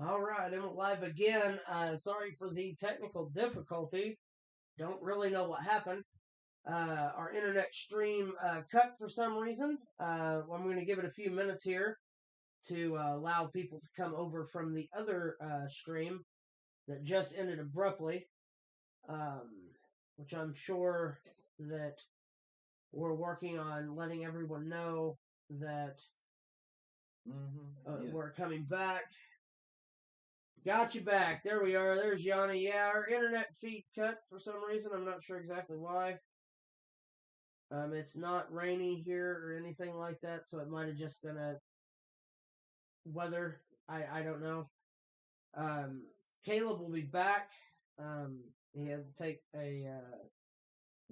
All right, I'm live again. Sorry for the technical difficulty. Don't really know what happened. Our internet stream cut for some reason. I'm going to give it a few minutes here to allow people to come over from the other stream that just ended abruptly, which I'm sure that we're working on letting everyone know that we're coming back. Got you back. There we are. There's Yanni. Yeah, our internet feed cut for some reason. I'm not sure exactly why. It's not rainy here or anything like that, so it might have just been a weather. I don't know. Caleb will be back. He had to take a...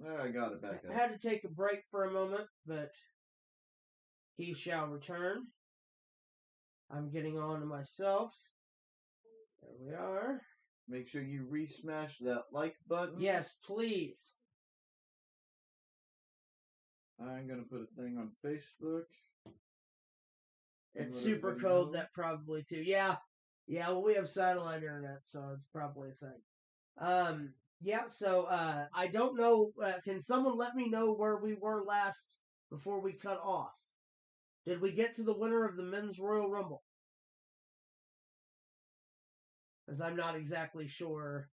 I got it back up. Had to take a break for a moment, but he shall return. I'm getting on to myself. There we are. Make sure you re-smash that like button. Yes, please. I'm going to put a thing on Facebook. It's super cold, that probably too. Yeah, well, we have satellite internet, so it's probably a thing. Yeah, so I don't know. Can someone let me know where we were last before we cut off? Did we get to the winner of the Men's Royal Rumble? Because I'm not exactly sure.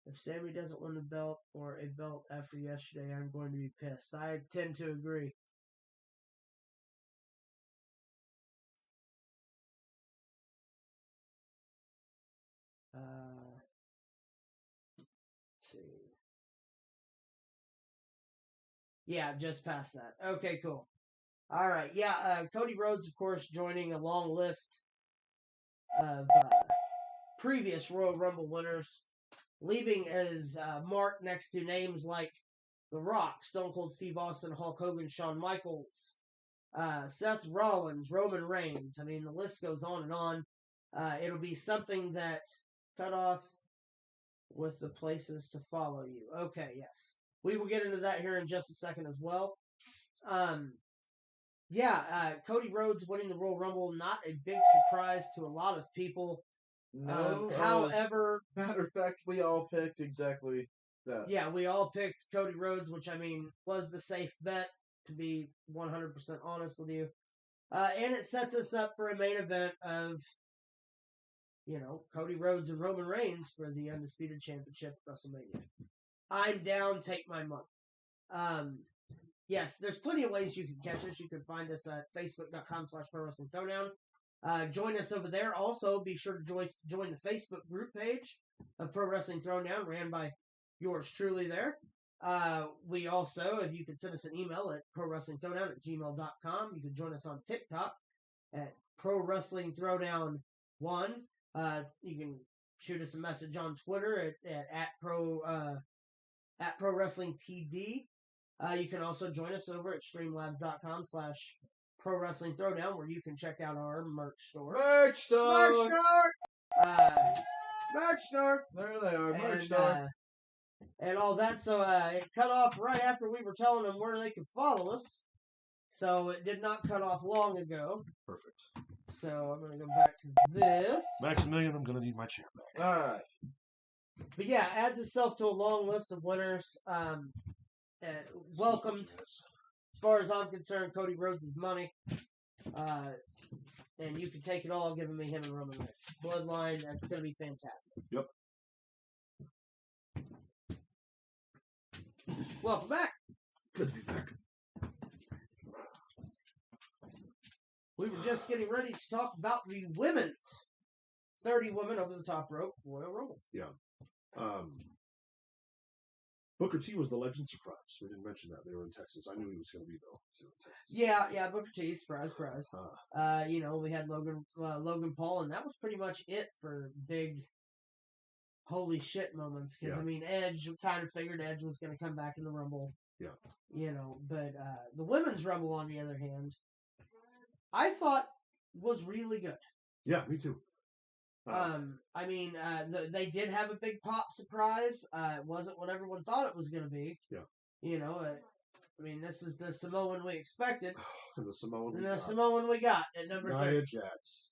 If Sammy doesn't win the belt or a belt after yesterday, I'm going to be pissed. I tend to agree. Let's see. Yeah, just past that. Okay, cool. All right. Yeah, Cody Rhodes, of course, joining a long list of previous Royal Rumble winners, leaving his mark next to names like The Rock, Stone Cold Steve Austin, Hulk Hogan, Shawn Michaels, Seth Rollins, Roman Reigns. I mean, the list goes on and on. It'll be something that cut off with the places to follow you. Okay, yes. We will get into that here in just a second as well. Cody Rhodes winning the Royal Rumble, not a big surprise to a lot of people. No. However, matter of fact, we all picked exactly that. Yeah, we all picked Cody Rhodes, which, I mean, was the safe bet, to be 100% honest with you. And it sets us up for a main event of, Cody Rhodes and Roman Reigns for the Undisputed Championship at WrestleMania. I'm down, take my money. Yes, there's plenty of ways you can catch us. You can find us at facebook.com/ProWrestlingThrowdown. Join us over there. Also, be sure to join the Facebook group page of Pro Wrestling Throwdown, ran by yours truly there. We also, if you could send us an email at ProWrestlingThrowdown@gmail.com. You can join us on TikTok at Pro Wrestling Throwdown 1. You can shoot us a message on Twitter at Pro Wrestling TD. You can also join us over at streamlabs.com/Pro Wrestling Throwdown, where you can check out our merch store. Merch store! Merch store! There they are, merch store. And all that, so it cut off right after we were telling them where they could follow us. So it did not cut off long ago. Perfect. So I'm going to go back to this. Maximilian, I'm going to need my chair back. All right. But yeah, adds itself to a long list of winners. Welcomed, as far as I'm concerned, Cody Rhodes' money. And you can take it all, giving me him and Roman Reigns. Bloodline, that's going to be fantastic. Yep. Welcome back. Good to be back. We were just getting ready to talk about the women's 30 women over the top rope Royal Rumble. Yeah. Booker T was the legend surprise. We didn't mention that. They were in Texas. I knew he was going to be, though. Yeah, Booker T, surprise. We had Logan Paul, and that was pretty much it for big holy shit moments. Because, I mean, Edge, kind of figured Edge was going to come back in the Rumble. Yeah. But the women's Rumble, on the other hand, I thought was really good. Yeah, me too. They did have a big pop surprise. It wasn't what everyone thought it was going to be. Yeah. This is the Samoan we expected. And the Samoan we got at number 30. Nia Jax.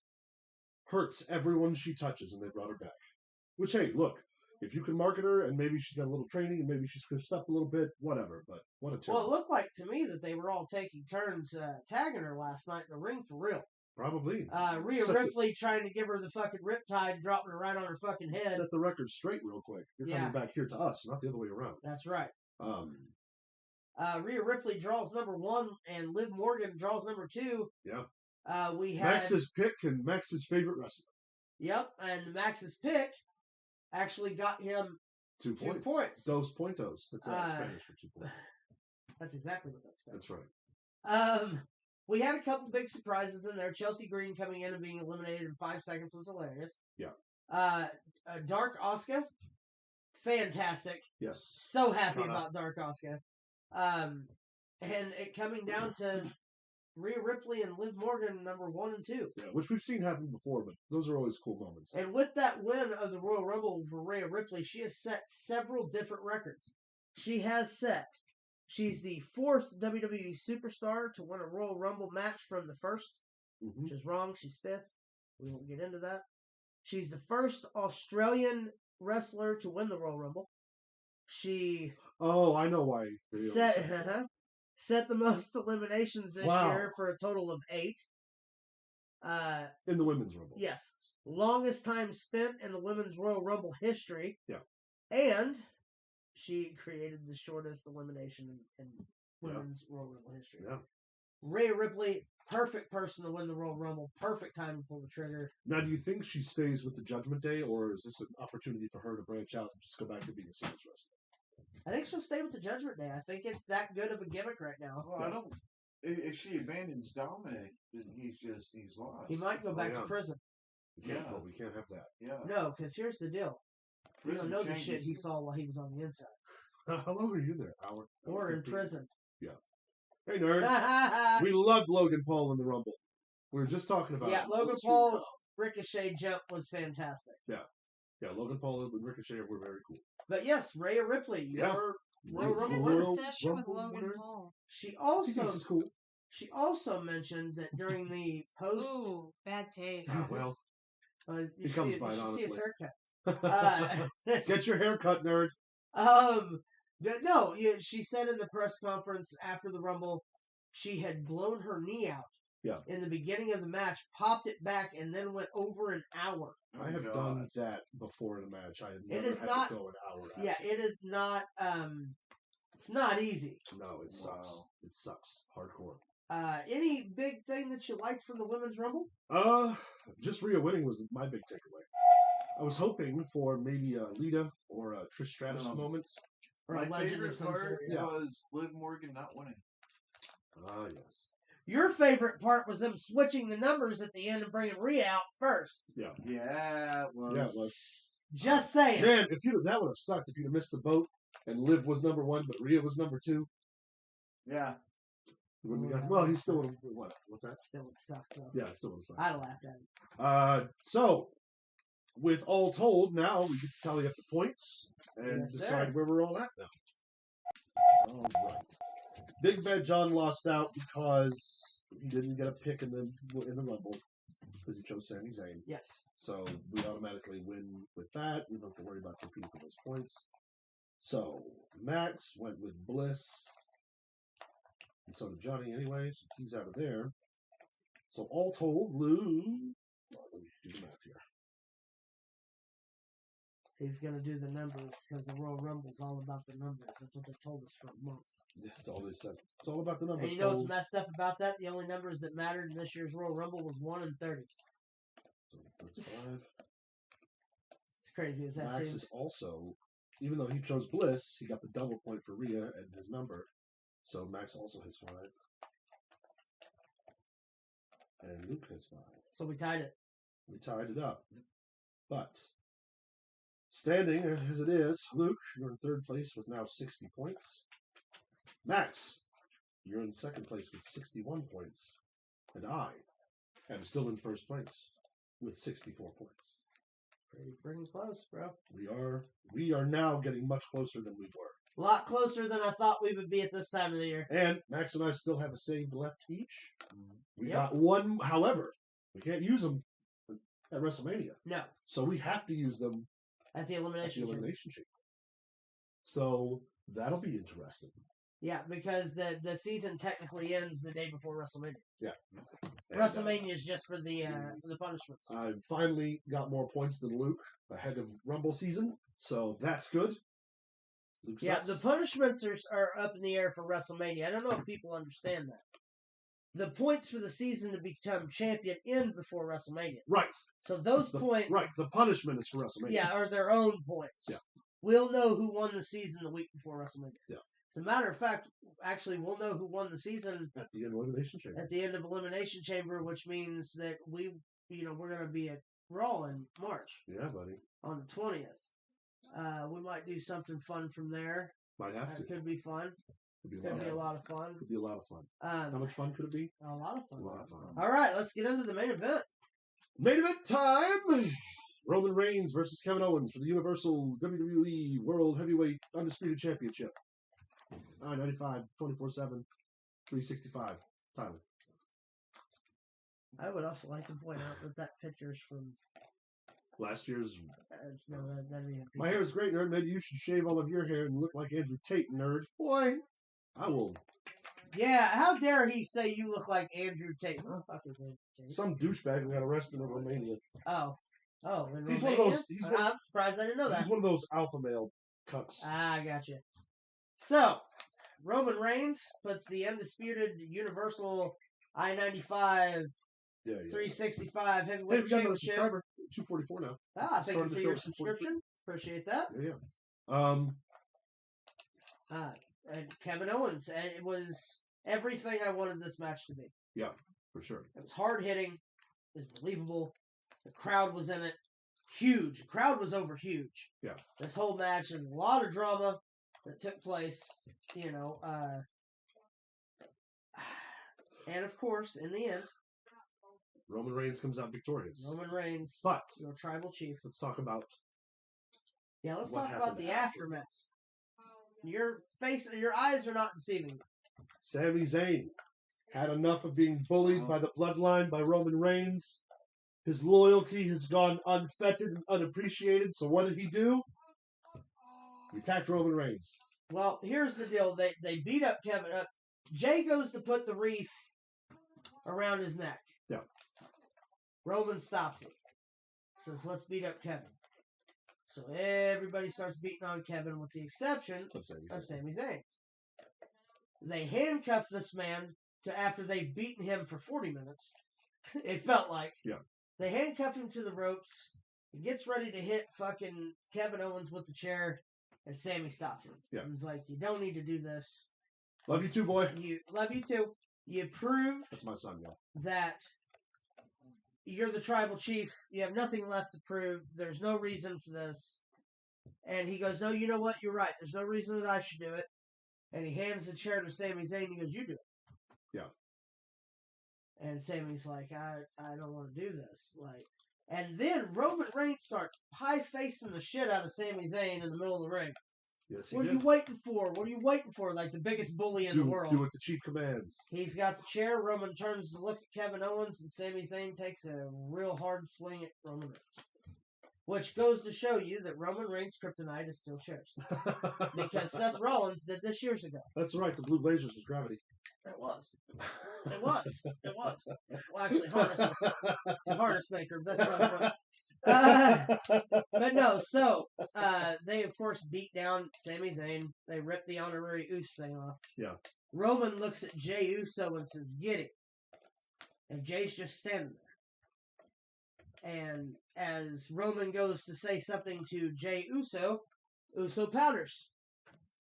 hurts everyone she touches, and they brought her back. Which, hey, look, if you can market her, and maybe she's got a little training, and maybe she's crisped up a little bit, whatever. But what a turn! Well, it looked like to me that they were all taking turns tagging her last night in the ring for real. Probably. Rhea Ripley trying to give her the fucking riptide, dropping her right on her fucking head. Set the record straight real quick. You're coming back here to us, not the other way around. That's right. Rhea Ripley draws number 1, and Liv Morgan draws number 2. Yeah. We had Max's pick and Max's favorite wrestler. Yep, and Max's pick actually got him 2 points. 2 points. Dos pointos. That's Spanish for 2 points. That's exactly what that's That's right. We had a couple big surprises in there. Chelsea Green coming in and being eliminated in 5 seconds was hilarious. Yeah. Dark Asuka, fantastic. Yes. So happy about Dark Asuka. And it coming down to Rhea Ripley and Liv Morgan, number 1 and 2. Yeah, which we've seen happen before, but those are always cool moments. And with that win of the Royal Rumble for Rhea Ripley, she has set several different records. She's the 4th WWE superstar to win a Royal Rumble match from the 1st, which is wrong. She's 5th. We won't get into that. She's the first Australian wrestler to win the Royal Rumble. She I know why. set the most eliminations this year for a total of 8. In the Women's Rumble. Yes. Longest time spent in the Women's Royal Rumble history. Yeah. And she created the shortest elimination in Women's Royal Rumble history. Yeah. Rhea Ripley, perfect person to win the Royal Rumble. Perfect time to pull the trigger. Now, do you think she stays with the Judgment Day, or is this an opportunity for her to branch out and just go back to being a singles wrestler? I think she'll stay with the Judgment Day. I think it's that good of a gimmick right now. Well, I don't. If she abandons Dominic, then he's lost. He might go back to prison. Well, we can't have that. Yeah. No, because here's the deal. You Prison don't know the changes. shit he saw while he was on the inside. How long were you there? Hour? Or in 15? prison. Yeah. Hey, nerd. We loved Logan Paul in the Rumble. We were just talking about it. Logan Paul's Ricochet jump was fantastic. Yeah, Logan Paul and Ricochet were very cool. But yes, Rhea Ripley, your Royal What's Rumble his winner. obsession with Logan Paul? She This is cool. also mentioned that during the post... Ooh, bad taste. Well, you comes see, by it, you should see his honestly. haircut. Get your hair cut, nerd. No, she said in the press conference after the Rumble, she had blown her knee out. Yeah. In the beginning of the match, popped it back, and then went over an hour. I have done that before in a match. I have never had to go an hour. Yeah, it is not. It's not easy. No, it sucks. It sucks. Hardcore. Any big thing that you liked from the Women's Rumble? Just Rhea winning was my big takeaway. I was hoping for maybe a Lita or a Trish Stratus moment. Or My a legend favorite of some part sort. was Liv Morgan not winning. Yes. Your favorite part was them switching the numbers at the end and bringing Rhea out first. Yeah. Yeah, it was. Yeah, it was. Just saying. Man, that would have sucked if you'd have missed the boat and Liv was number 1, but Rhea was number 2. Yeah. Well, he still would have. What? What's that? Still would suck, though. Yeah, it still would have sucked. I'd have laughed at it. So, with all told, now we get to tally up the points and decide where we're all at now. All right. Big Bad John lost out because he didn't get a pick in the Rumble because he chose Sami Zayn. Yes. So we automatically win with that. We don't have to worry about competing for those points. So Max went with Bliss. And so did Johnny anyway, so he's out of there. So all told, Lou... Well, let me do the math here. He's going to do the numbers because the Royal Rumble's all about the numbers. That's what they told us for a month. Yeah, that's all they said. It's all about the numbers. And you know what's messed up about that? The only numbers that mattered in this year's Royal Rumble was 1 and 30. So that's 5. It's crazy as that Max seems. is also, even though he chose Bliss, he got the double point for Rhea and his number. So Max also has 5. And Luke has 5. So we tied it. We tied it up. But, standing as it is, Luke, you're in 3rd place with now 60 points. Max, you're in 2nd place with 61 points. And I am still in 1st place with 64 points. Pretty freaking close, bro. We are now getting much closer than we were. A lot closer than I thought we would be at this time of the year. And Max and I still have a save left each. We got 1, however, we can't use them at WrestleMania. No, So we have to use them at the at the elimination. Chamber. Elimination Chamber. So that'll be interesting. Yeah, because the season technically ends the day before WrestleMania. Yeah. WrestleMania is just for the punishments. I finally got more points than Luke ahead of Rumble season, so that's good. Luke Yeah, sucks. the punishments are up in the air for WrestleMania. I don't know if people understand that. The points for the season to become champion end before WrestleMania. Right. So those points... Right, the punishment is for WrestleMania. Yeah, are their own points. Yeah. We'll know who won the season the week before WrestleMania. Yeah. As a matter of fact, actually, we'll know who won the season At the Elimination Chamber. at the end of Elimination Chamber, which means that we're going to be at Raw in March Yeah, buddy. on the 20th. We might do something fun from there. Might have That to. could be fun. Could Could be a lot of fun. Could be a lot of fun. How much fun could it be? A lot of fun. A lot of fun. All right, let's get into the main event. Main event time! Roman Reigns versus Kevin Owens for the Universal WWE World Heavyweight Undisputed Championship. 995, 24/7, 365. Tyler. I would also like to point out that picture's from... Last year's. no, that'd be My hair is great, nerd. Maybe you should shave all of your hair and look like Andrew Tate, nerd. Boy, I will. Yeah, how dare he say you look like Andrew Tate? Who the fuck is Andrew Tate? Some douchebag who got arrested in Romania. Oh, in He's Romania? one of those. I'm surprised I didn't know that. He's one of those alpha male cucks. I gotcha. So, Roman Reigns puts the undisputed Universal I-95 Yeah. 365 Hey, Heavyweight we got another Championship. subscriber. 244 now. Thank you Started the for show your at 2:44. subscription. Appreciate that. Yeah. And Kevin Owens. And it was everything I wanted this match to be. Yeah, for sure. It was hard hitting. It was believable. The crowd was in it. Huge. The crowd was over huge. Yeah. This whole match and a lot of drama that took place. And of course, in the end, Roman Reigns comes out victorious. Roman Reigns, But your tribal chief. let's talk about Let's what talk about happened the aftermath. Your eyes are not deceiving you. Sami Zayn. Had enough of being bullied by the bloodline by Roman Reigns. His loyalty has gone unfettered and unappreciated. So what did he do? He attacked Roman Reigns. Well, here's the deal. They beat up Kevin. Jay goes to put the wreath around his neck. Yeah. Roman stops him. Says, let's beat up Kevin. So everybody starts beating on Kevin with the exception of Sami Zayn. They handcuff this man to after they've beaten him for 40 minutes. It felt like. Yeah. They handcuff him to the ropes. He gets ready to hit fucking Kevin Owens with the chair, and Sami stops him. Yeah. He's like, you don't need to do this. Love you too, boy. Love you too. You proved That's my son, y'all. that you're the tribal chief. You have nothing left to prove. There's no reason for this. And he goes, no, you know what? You're right. There's no reason that I should do it. And he hands the chair to Sami Zayn. And he goes, you do it. Yeah. And Sami's like, I don't want to do this. And then Roman Reigns starts pie-facing the shit out of Sami Zayn in the middle of the ring. Yes, he What are did. you waiting for? What are you waiting for? Like the biggest bully in the world. Do what the chief commands. He's got the chair. Roman turns to look at Kevin Owens, and Sami Zayn takes a real hard swing at Roman Reigns. Which goes to show you that Roman Reigns' kryptonite is still chairs. Because Seth Rollins did this years ago. That's right. The blue lasers was gravity. It was. It was. It was. Well, actually, harnesses. The harness maker. That's another point. But no, so they of course beat down Sami Zayn. They ripped the honorary Uso thing off. Yeah. Roman looks at Jey Uso and says, "Get it." And Jay's just standing there. And as Roman goes to say something to Jey Uso, Uso powders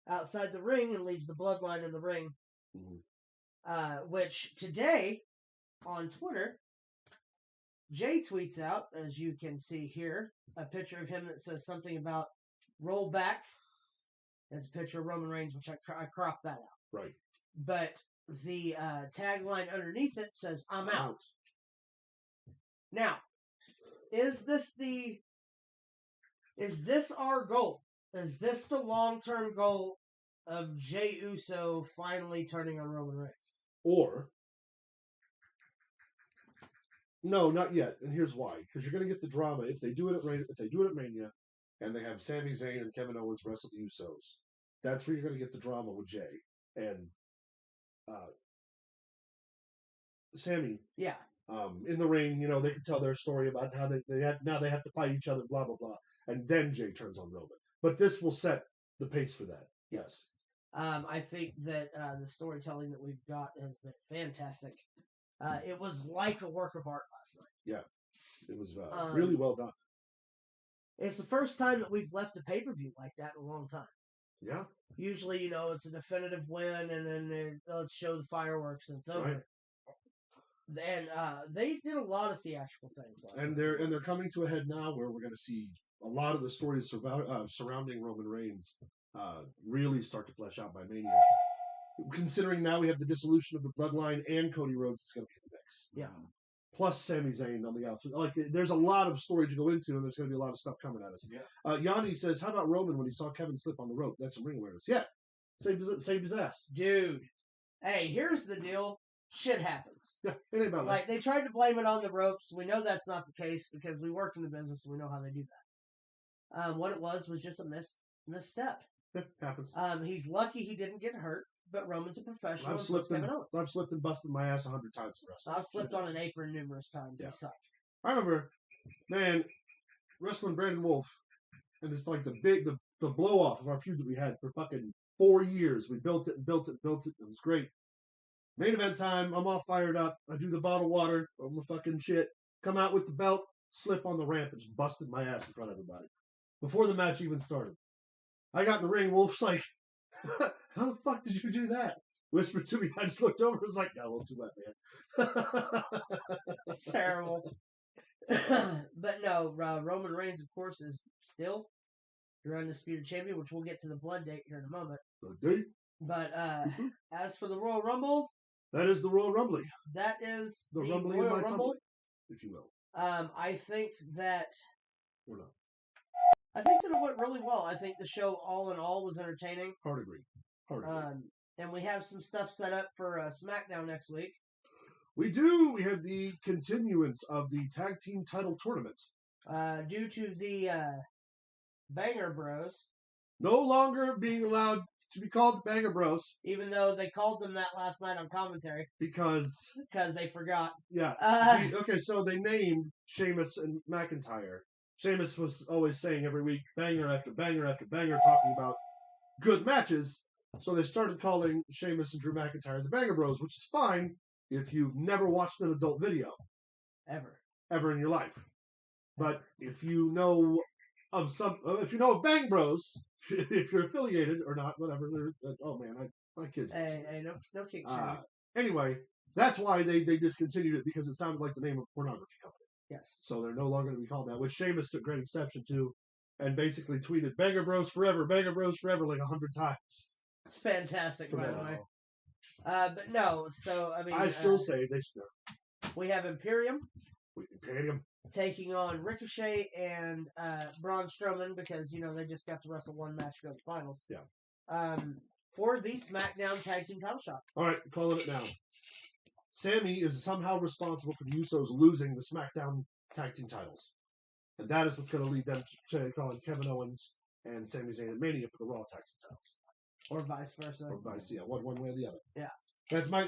outside the ring and leaves the bloodline in the ring. Mm-hmm. Which today on Twitter, Jay tweets out, as you can see here, a picture of him that says something about roll back. It's a picture of Roman Reigns, which I cropped that out. Right. But the tagline underneath it says, I'm out. Now, is this our goal? Is this the long-term goal of Jey Uso finally turning on Roman Reigns? Or No, not yet. And here's why: because you're going to get the drama if they do it at Mania, and they have Sami Zayn and Kevin Owens wrestle the Usos. That's where you're going to get the drama with Jay and Sammy. Yeah. In the ring, they can tell their story about how they have to fight each other, blah blah blah, and then Jay turns on Roman. But this will set the pace for that. Yes. I think that the storytelling that we've got has been fantastic. It was like a work of art last night. Yeah, it was really well done. It's the first time that we've left a pay-per-view like that in a long time. Yeah. Usually, it's a definitive win, and then they'll show the fireworks, and it's over. Right. And they did a lot of theatrical things. And they're coming to a head now, where we're going to see a lot of the stories surrounding Roman Reigns really start to flesh out by Mania. Considering now we have the dissolution of the Bloodline and Cody Rhodes is going to be in the mix. Yeah. Plus Sami Zayn on the outside. Like, there's a lot of story to go into, and there's going to be a lot of stuff coming at us. Yeah. Yanni says, how about Roman when he saw Kevin slip on the rope? That's some ring awareness. Yeah. Saved his ass. Dude. Hey, here's the deal. Shit happens. Yeah, it ain't about like, they tried to blame it on the ropes. We know that's not the case because we work in the business and we know how they do that. What it was just a misstep. It happens. He's lucky he didn't get hurt. But Roman's a professional. I've slipped and busted my ass 100 times in wrestling. I've slipped on an apron numerous times. Yeah. They suck. I remember, man, wrestling Brandon Wolf, and it's like the blow off of our feud that we had for fucking 4 years. We built it and built it and built it. It was great. Main event time. I'm all fired up. I do the bottled water. I'm the fucking shit. Come out with the belt. Slip on the ramp and just busted my ass in front of everybody before the match even started. I got in the ring. Wolf's like, how the fuck did you do that? Whispered to me. I just looked over. It was like, got a little too wet, man. Terrible. But no, Roman Reigns, of course, is still your undisputed champion, which we'll get to the blood date here in a moment. Blood date? But as for the Royal Rumble, that is the Royal Rumbly. That is the Rumbly Royal of my Rumble, if you will. I think that. Or not. I think that it went really well. I think the show, all in all, was entertaining. Hard agree. And we have some stuff set up for SmackDown next week. We do. We have the continuance of the tag team title tournament. Due to the Banger Bros. No longer being allowed to be called the Banger Bros. Even though they called them that last night on commentary. Because they forgot. Yeah. Okay, so they named Sheamus and McIntyre. Sheamus was always saying every week, banger after banger after banger, talking about good matches. So they started calling Sheamus and Drew McIntyre the Banger Bros, which is fine if you've never watched an adult video. Ever in your life. But if you know of Bang Bros, if you're affiliated or not, whatever, oh man, my kids. Hey, no kick shaming. Anyway, that's why they discontinued it, because it sounded like the name of a pornography company. Yes. So they're no longer going to be called that, which Sheamus took great exception to, and basically tweeted Banger Bros forever like 100 times. It's fantastic, by the way. But no, so I mean, I still say they should. We have Imperium taking on Ricochet and Braun Strowman, because they just got to wrestle one match to go to the finals. Yeah. For the SmackDown Tag Team Title shot. All right, calling it now. Sammy is somehow responsible for the Usos losing the SmackDown Tag Team titles. And that is what's going to lead them to calling Kevin Owens and Sami Zayn at Mania for the Raw Tag Team titles. Or vice versa. One way or the other. Yeah. That's my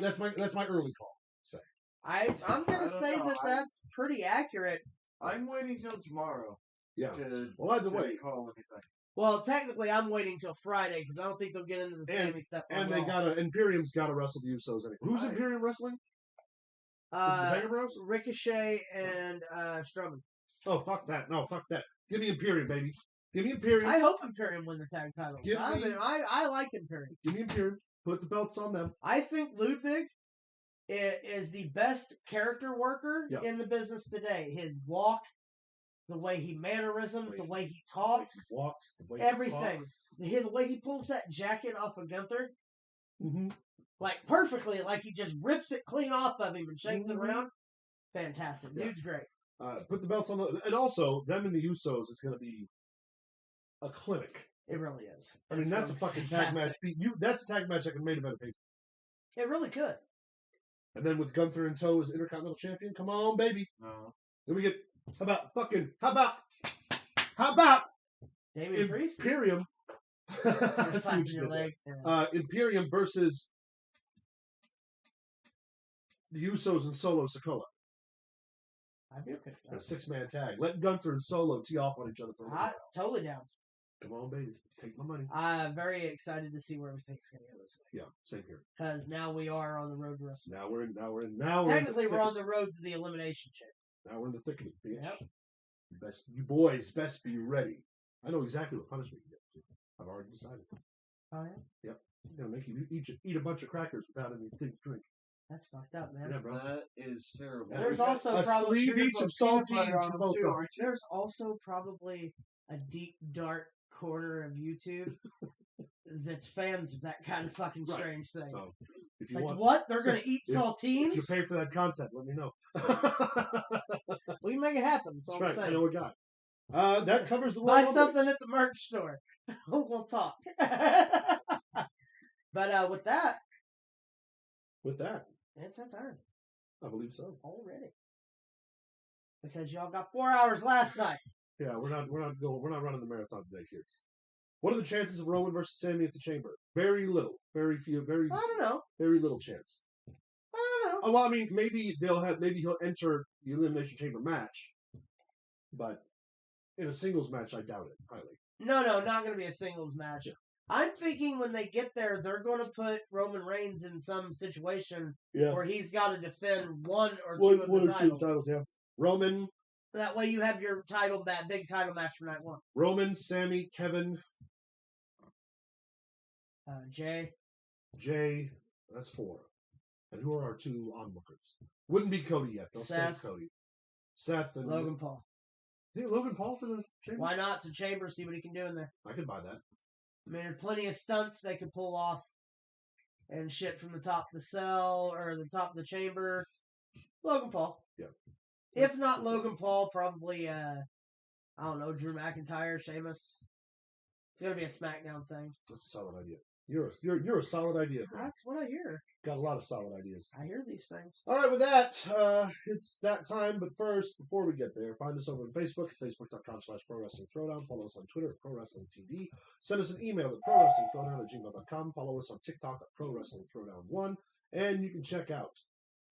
early call. Say. I'm going to say that's pretty accurate. I'm waiting till tomorrow. Yeah. Either way, call anything. Well, technically, I'm waiting till Friday because I don't think they'll get into the Sammy stuff. And Imperium's got to wrestle the Usos anyway. Who's Imperium wrestling? Is it the Banger Bros? Ricochet and Strowman. Oh, fuck that. No, fuck that. Give me Imperium, baby. Give me Imperium. I hope Imperium win the tag titles. I like Imperium. Give me Imperium. Put the belts on them. I think Ludwig is the best character worker in the business today. His walk, the way he mannerisms, the way he talks, everything. The way he pulls that jacket off of Gunther, like perfectly, like he just rips it clean off of him and shakes it around. Fantastic. Yeah. Dude's great. Put the belts on and also them and the Usos is going to be a clinic. It really is. I mean, that's a fucking tag match. That's a tag match that can main event a pay. It really could. And then with Gunther in tow as Intercontinental Champion, come on, baby. No. Then we get how about Damian Priest? Imperium? You're I see what slapping you your did there. leg. Yeah. Imperium versus the Usos and Solo Sikoa. I'd be okay with A 6-man tag. Let Gunther and Solo tee off on each other for a that. while. Totally down. Come on, baby. Take my money. I'm very excited to see where everything's going to go this week. Yeah, same here. Because now we are on the road to WrestleMania. Technically, we're on the road to the Elimination Chamber. Now we're in the thick of it, bitch. Yep. You boys best be ready. I know exactly what punishment you get. Too. I've already decided. Oh, yeah? Yep. I'm going to make you eat a bunch of crackers without anything to drink. That's fucked up, man. Yeah, bro. That is terrible. There's also a probably sleeve each of saltines for both of them. There's also probably a deep, dark corner of YouTube that's fans of that kind of fucking strange thing. So, if you like, want, what? They're going to eat saltines? If you pay for that content, let me know. We can make it happen. That's all That's I'm right. I saying. know a guy. That covers the Buy Royal Rumble. something at the merch store. We'll talk. But with that, it's that time I believe so. already. Because y'all got 4 hours last night. Yeah, we're not running the marathon today, kids. What are the chances of Roman versus Sammy at the Chamber? Very little. Very few. I don't know. Very little chance. I don't know. Oh, well, I mean, maybe he'll enter the Elimination Chamber match, but in a singles match, I doubt it highly. No, not going to be a singles match. Yeah. I'm thinking when they get there, they're going to put Roman Reigns in some situation where he's got to defend one or two of the titles. Yeah. Roman. That way you have your big title match for night one. Roman, Sammy, Kevin. Jay, that's 4. And who are our 2 onlookers? Wouldn't be Cody yet. They'll save Cody. Seth and Logan Paul. Hey, Logan Paul for the Chamber? Why not? It's a Chamber, see what he can do in there. I could buy that. I mean, there's plenty of stunts they could pull off and shit from the top of the cell or the top of the Chamber. Logan Paul. Yeah. If not Logan Paul, probably, I don't know, Drew McIntyre, Sheamus. It's going to be a SmackDown thing. That's a solid idea. You're a solid idea, bro. That's what I hear. Got a lot of solid ideas. I hear these things. All right, with that, it's that time. But first, before we get there, find us over on Facebook, facebook.com/ProWrestlingThrowdown. Follow us on Twitter at ProWrestlingTD. Send us an email at ProWrestlingThrowdown@gmail.com. Follow us on TikTok at ProWrestlingThrowdown1. And you can check out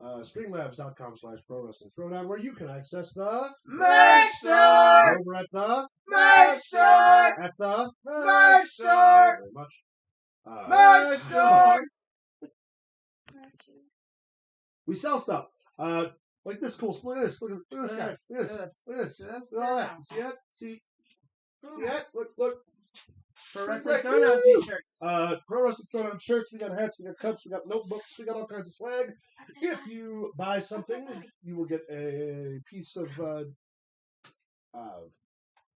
streamlabs.com/ProWrestlingThrowdown, where you can access the Merch Store! Over at the Merch Store! At the Merch Store! Very much. Merch Store! We sell stuff. Like this cool. Look at this. Look at this guy. Look at this. Look at this. Look at all that. See it? See it? Look. Pro Wrestling Throwdown t-shirts. Pro Wrestling Throwdown shirts. We got hats. We got cups. We got notebooks. We got all kinds of swag. If you buy something, you will get a piece of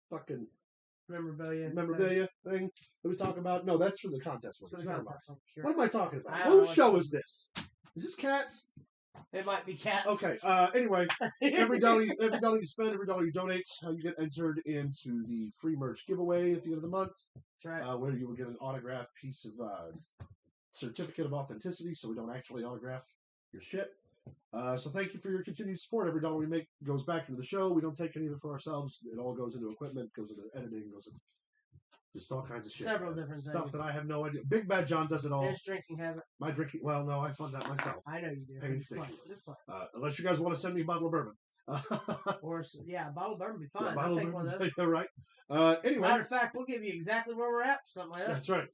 fucking memorabilia thing that we talk about. No, that's for the contest. What am I talking about? Whose show is this? Is this Cats? It might be Cats. Okay. Anyway, every dollar you spend, every dollar you donate, you get entered into the free merch giveaway at the end of the month. That's right. Where you will get an autographed piece of certificate of authenticity, so we don't actually autograph your shit. So thank you for your continued support. Every dollar we make goes back into the show. We don't take any of it for ourselves. It all goes into equipment, goes into editing, goes into just all kinds of shit. Several different stuff things. that I have no idea. Big Bad John does it all. His drinking habit. My drinking. Well, no, I fund that myself. I know you do. Painstakingly. Unless you guys want to send me a bottle of bourbon. Or a bottle of bourbon would be fine. Yeah, I'll take one of those. Yeah, right. Anyway. Matter of fact, we'll give you exactly where we're at for something like that. That's right.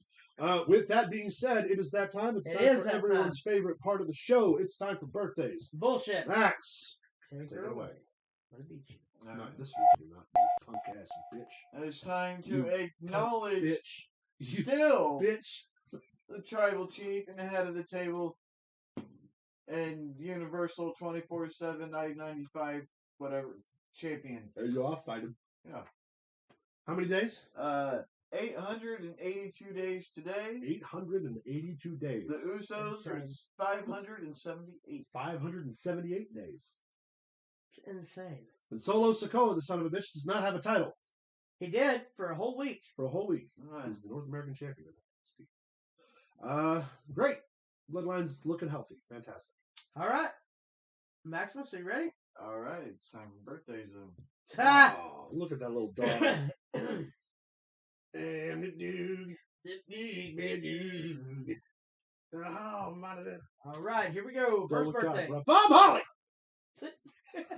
With that being said, it is that time. It's time for everyone's favorite part of the show. It's time for birthdays. Bullshit. Max, take it away. Let it beat you. Not this week, you not, you punk ass bitch. And it's time to acknowledge bitch. Still bitch. The tribal chief and the head of the table and Universal 24/7 I-95 whatever champion. There you go. I'll fight him. Yeah. How many days? 882 days today. 882 days. The Usos are 578. 578 days. It's insane. And Solo Sikoa, the son of a bitch, does not have a title. He did for a whole week. For a whole week. Right. He's the North American champion. Great. Bloodline's looking healthy. Fantastic. All right. Maximus, are you ready? Alright, it's time for birthday zone. Oh, look at that little dog. And the dude. Oh, my. All right, here we go. First birthday. Bob Holly.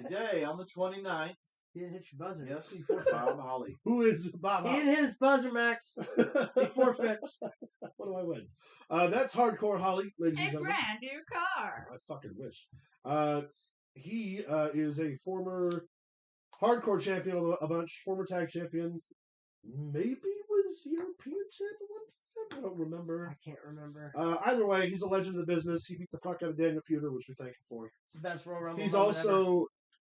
Today, on the 29th, He didn't hit your buzzer. yes, Bob Holly. Who is Bob He Holly? didn't hit his buzzer, Max. He forfeits. What do I win? That's Hardcore Holly, ladies and A gentlemen. brand new car. I fucking wish. He is a former hardcore champion of a bunch, former tag champion. Maybe was European champion one time. I don't remember. I can't remember. Either way, he's a legend of the business. He beat the fuck out of Daniel Pewter, which we thank him for. It's the best Royal Rumble. He's moment ever. also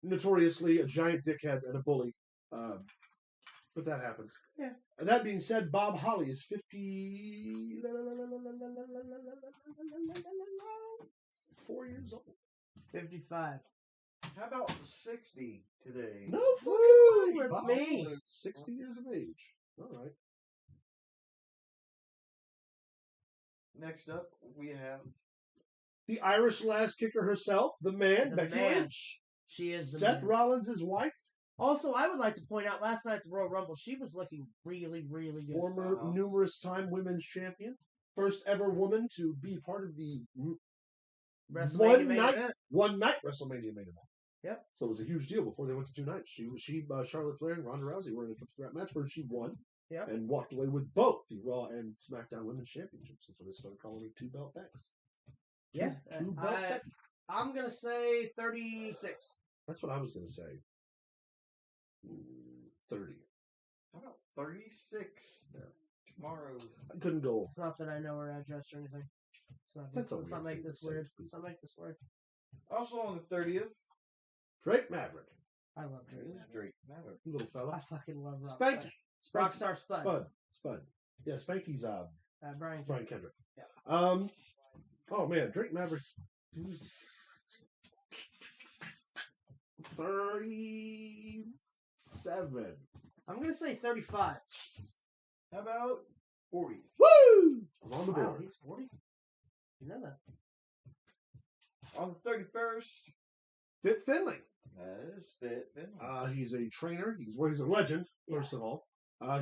notoriously a giant dickhead and a bully. But that happens. Yeah. And that being said, Bob Holly is 4 years old. 55. How about 60 today? No fucking Woo, way. it's Bob me. Holly, 60 years of age. All right. Next up, we have The Irish lass kicker herself, the man, The Becky man. Lynch. She is the Seth man. Rollins' wife, Also, I would like to point out last night at the Royal Rumble, she was looking really, really good. former numerous time women's champion, first ever woman to be part of the WrestleMania main event. one night WrestleMania main event. Yep. So it was a huge deal before they went to 2 nights. She Charlotte Flair and Ronda Rousey were in a triple threat match where she won. Yep. And walked away with both the Raw and SmackDown Women's Championships. That's when they started calling it 2 belt Becks. Yeah. Two belt Becks. I'm going to say 36. That's what I was going to say. 30. how about 36? Yeah. Tomorrow. I couldn't go. It's not that I know her address or anything. That's a Let's not weird make thing this to say weird. to people. Let's not make this weird. Also on the 30th, Drake Maverick. I love Drake. is Drake Maverick. Little I fella. fucking love Rockstar. Spanky. Rockstar Spud. Spud. Yeah, Spanky's Brian. Brian Kendrick. Yeah. Oh man, Drake Maverick's 37. I'm going to say 35. How about 40? Woo! I'm on the Wow, board. he's 40? You know that. On the 31st, Fit Finley. that is Fit. He's a trainer. He's a legend, Yeah. first of all.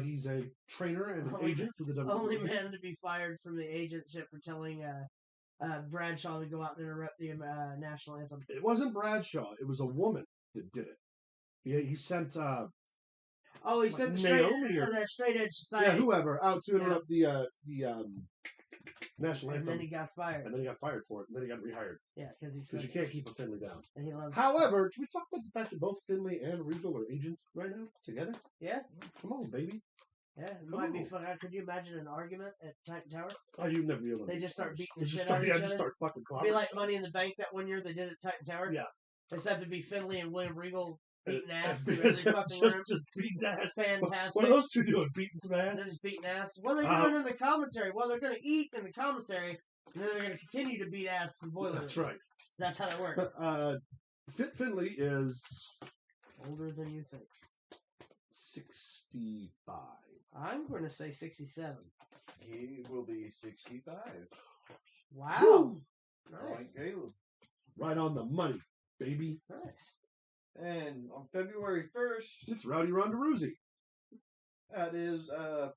He's a trainer and an Only- agent for the WWE. Only man to be fired from the agentship for telling Bradshaw to go out and interrupt the national anthem. It wasn't Bradshaw. It was a woman that did it. He sent Oh, he Like said Naomi or- that straight edge society. whoever out to interrupt the national And anthem. then he got fired. And then he got fired for it. And then he got rehired Yeah, because because you can't keep a Finley down. And he loves. However, can we talk about the fact that both Finley and Regal are agents right now together? Yeah, Come on, baby. yeah. It might be fun. Could you imagine an argument at Titan Tower? Oh, you'd never be able to. They just start beating the Just shit start, out of yeah, each just other. start fucking It'd be clobbering. like Money in the Bank that one year they did at Titan Tower. Yeah. Except to be Finley and William Regal beating ass just, through every fucking room. just beating ass. Fantastic. What are those two doing? Beating some They're ass? just beating ass. What are they doing in the commentary? Well, they're going to eat in the commissary, and then they're going to continue to beat ass in the boiler That's room. right. That's how that works. Fit Finley is Older than you think. 65. I'm going to say 67. He will be 65. Wow. Woo! Nice. Like Caleb. Right on the money, baby. Nice. And on February 1st, It's Rowdy Ronda Rousey. that is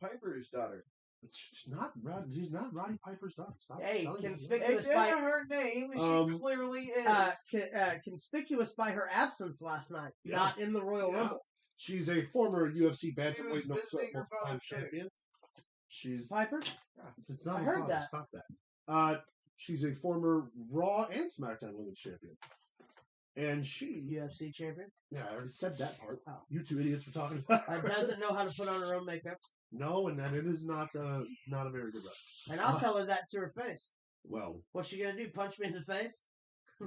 Piper's daughter. She's not Roddy Piper's daughter. Stop Hey, telling me. conspicuous It's by in her name, she clearly is. conspicuous by her absence last night, Yeah. not in the Royal Yeah. Rumble. She's a former UFC was bantamweight visiting her multiple-time father's champion. She's Piper? it's not I her heard father. that. Stop that. She's a former Raw and SmackDown Women's Champion. And she, UFC champion. yeah, I already said that part. Oh. You two idiots were talking about her. Doesn't know how to put on her own makeup. No, and that it is not a very good wrestler. And I'll tell her that to her face. Well, What's she going to do? Punch me in the face?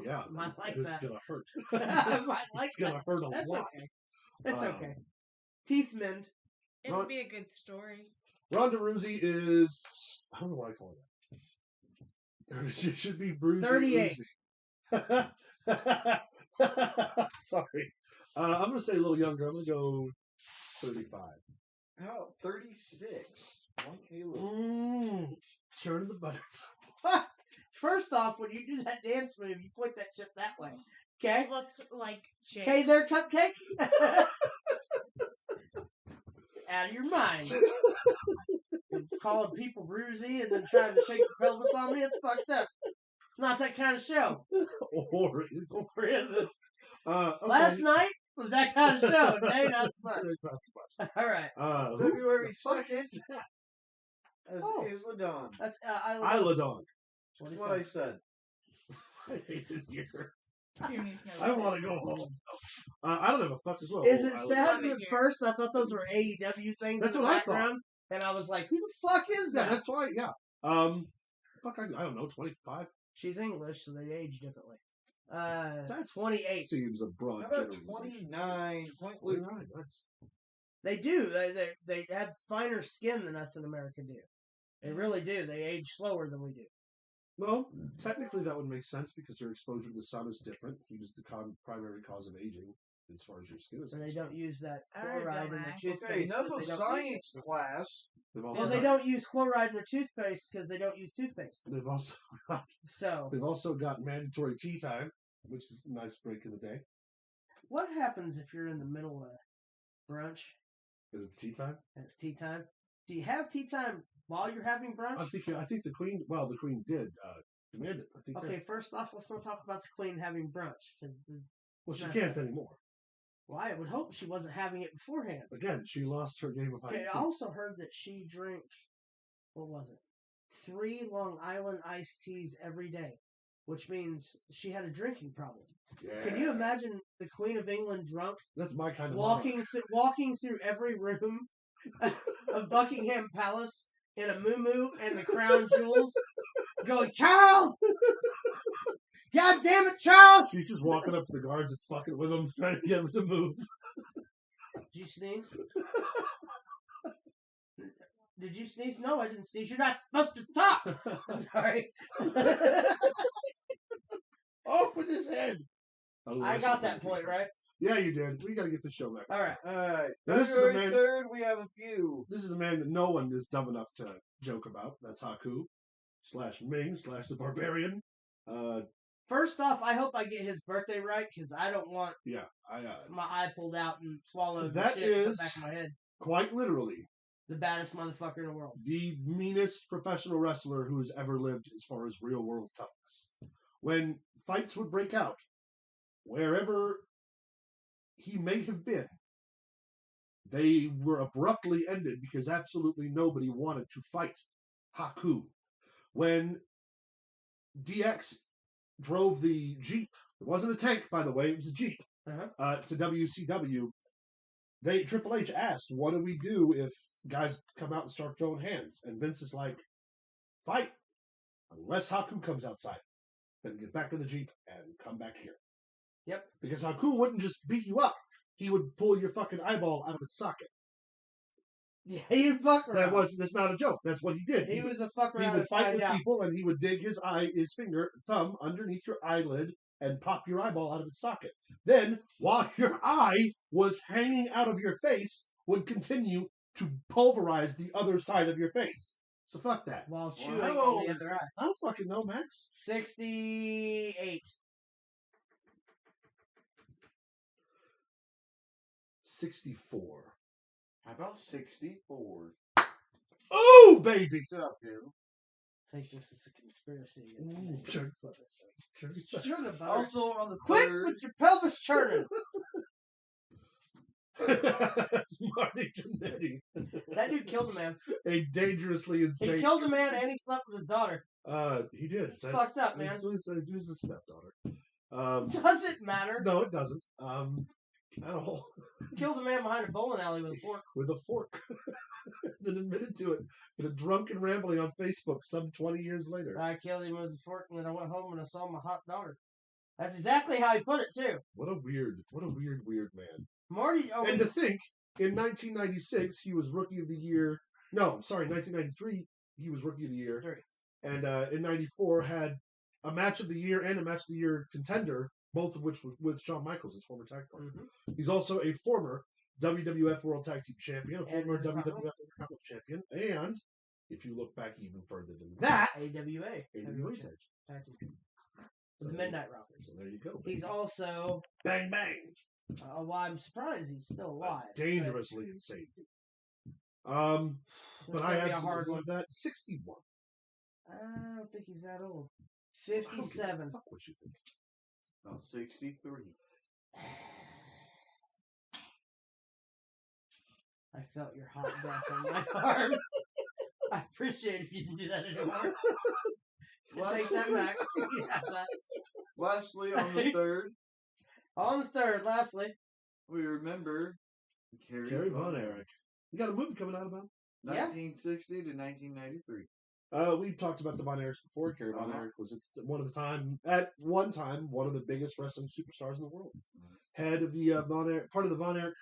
yeah, Might like it's that. gonna hurt. I might like It's gonna that. hurt a That's lot. okay. It's Um, okay. Teeth mend. It would be a good story. Ronda Rousey is I don't know what I call it. She should be Bruisey. 38. Rousey. Sorry. I'm gonna say a little younger. I'm gonna go 35. How about 36? Like Caleb. Turn the buttons. First off, when you do that dance move, you point that shit that way. Okay? It looks like Jake. Okay, there, cupcake. Out of your mind. Calling people bruisey and then trying to shake your pelvis on me, it's fucked up. It's not that kind of show. Or is it? Okay. Last night was that kind of show. Today, not so much. It's not so much. All right. February fuck 2nd is that? is Isla Dawn. That's Isla Dawn. That's what I said. I hated your. Who needs no I want to go home. I don't have a fuck as well. Is it Isla sad? Dawn. At first, I thought those were AEW things That's in the what I thought. background. And I was like, who the fuck is Yeah, that? that's why. Yeah. Fuck. I don't know. 25. She's English, so they age differently. That 28. seems a broad. How about generalization. 29? 29. That's. They do. They have finer skin than us in America do. They really do. They age slower than we do. Well, technically that would make sense because their exposure to the sun is different. Heat is the primary cause of aging as far as your skin is And they concerned. don't use that Alright, chloride in their dumbass. toothpaste. Okay, enough 'cause of they don't science class. They've also Well, they don't use chloride in their toothpaste because they don't use toothpaste. They've also got. So, They've also got mandatory tea time, which is a nice break in the day. what happens if you're in the middle of brunch Because it's tea time. and it's tea time? Do you have tea time while you're having brunch? I think the Queen. Well, the Queen did demand it. I think. Okay, first off, let's not talk about the Queen having brunch because, Well, she not can't fair. anymore. well, I would hope she wasn't having it beforehand. Again, she lost her game of hide Okay, and I seek. also heard that she drank, what was it? 3 Long Island iced teas every day, which means she had a drinking problem. Yeah. Can you imagine the Queen of England drunk, That's my kind of walking through every room of Buckingham Palace in a muumuu and the crown jewels, going, Charles! God damn it, Charles! She's just walking up to the guards and fucking with them, trying to get them to move. Did you sneeze? Did you sneeze? No, I didn't sneeze. You're not supposed to talk. Sorry. Off with his head. I got that point right. Yeah, you did. We got to get the show back. All right. Alright. Now, this is a February man- 3rd, we have a few. This is a man that no one is dumb enough to joke about. That's Haku / Ming / the Barbarian. First off, I hope I get his birthday right because I don't want Yeah, my eye pulled out and swallowed. That and shit in the is- back of my head. quite literally The baddest motherfucker in the world. the meanest professional wrestler who has ever lived as far as real world toughness. When fights would break out, wherever he may have been, they were abruptly ended because absolutely nobody wanted to fight Haku. When DX drove the Jeep, it wasn't a tank, by the way, it was a Jeep, to WCW, Triple H asked, what do we do if guys come out and start throwing hands? And Vince is like, fight, unless Haku comes outside. Then get back in the Jeep and come back here. Yep. Because Haku wouldn't just beat you up. He would pull your fucking eyeball out of its socket. Yeah, he'd fuck around. That's not a joke. That's what he did. He was a fuck He around would and fight find with out. people and he would dig his thumb underneath your eyelid and pop your eyeball out of its socket. Then, while your eye was hanging out of your face, would continue to pulverize the other side of your face. So fuck that. While chewing How on old the is other eye. I don't fucking know, Max. 68. 64. How about 64? Oh, baby! What's up, dude? I think this is a conspiracy. Ooh, It's sure. what this is. Churn the butter. Also on the Quit 3rd, with your pelvis churning. That's Marty Jannetty. That dude killed a man. A dangerously insane. He killed a man and he slept with his daughter. He did. It's fucked up, man. He was a stepdaughter. Does it matter? No, it doesn't. At all. Killed a man behind a bowling alley with a fork. With a fork. Then admitted to it in a drunken rambling on Facebook some 20 years later. I killed him with a fork and then I went home and I saw my hot daughter. That's exactly how he put it too. What a weird man. Marty. Oh, And to think, in 1996 he was Rookie of the Year. No, I'm sorry, 1993 he was Rookie of the Year. Three. And in 94 had a Match of the Year and a Match of the Year contender, both of which were with Shawn Michaels, his former tag partner. Mm-hmm. He's also a former WWF World Tag Team Champion, a And former Intercontinental. WWF Intercontinental Champion, and if you look back even further than that, AWA. AWA Heavyweight tag. Tag team. So The there- Midnight Rockers. So there you go. He's also. bang bang. Well, I'm surprised he's still alive. Dangerously insane. But But it's I gonna be a absolutely hard love one. that 61. I don't think he's that old. I don't give a 57. Fuck what you think. About 63. I felt your hot breath on my arm. I appreciate if you didn't do that anymore. Take that back. You have that. Lastly, on the Right. third, On the third, lastly. we remember Kerry Von Erich. You got a movie coming out about him? 1960 to 1993. We've talked about the Von Erichs before. Kerry Von Uh-huh. Erich was at one time one of the biggest wrestling superstars in the world. Head of the part of the Von Erich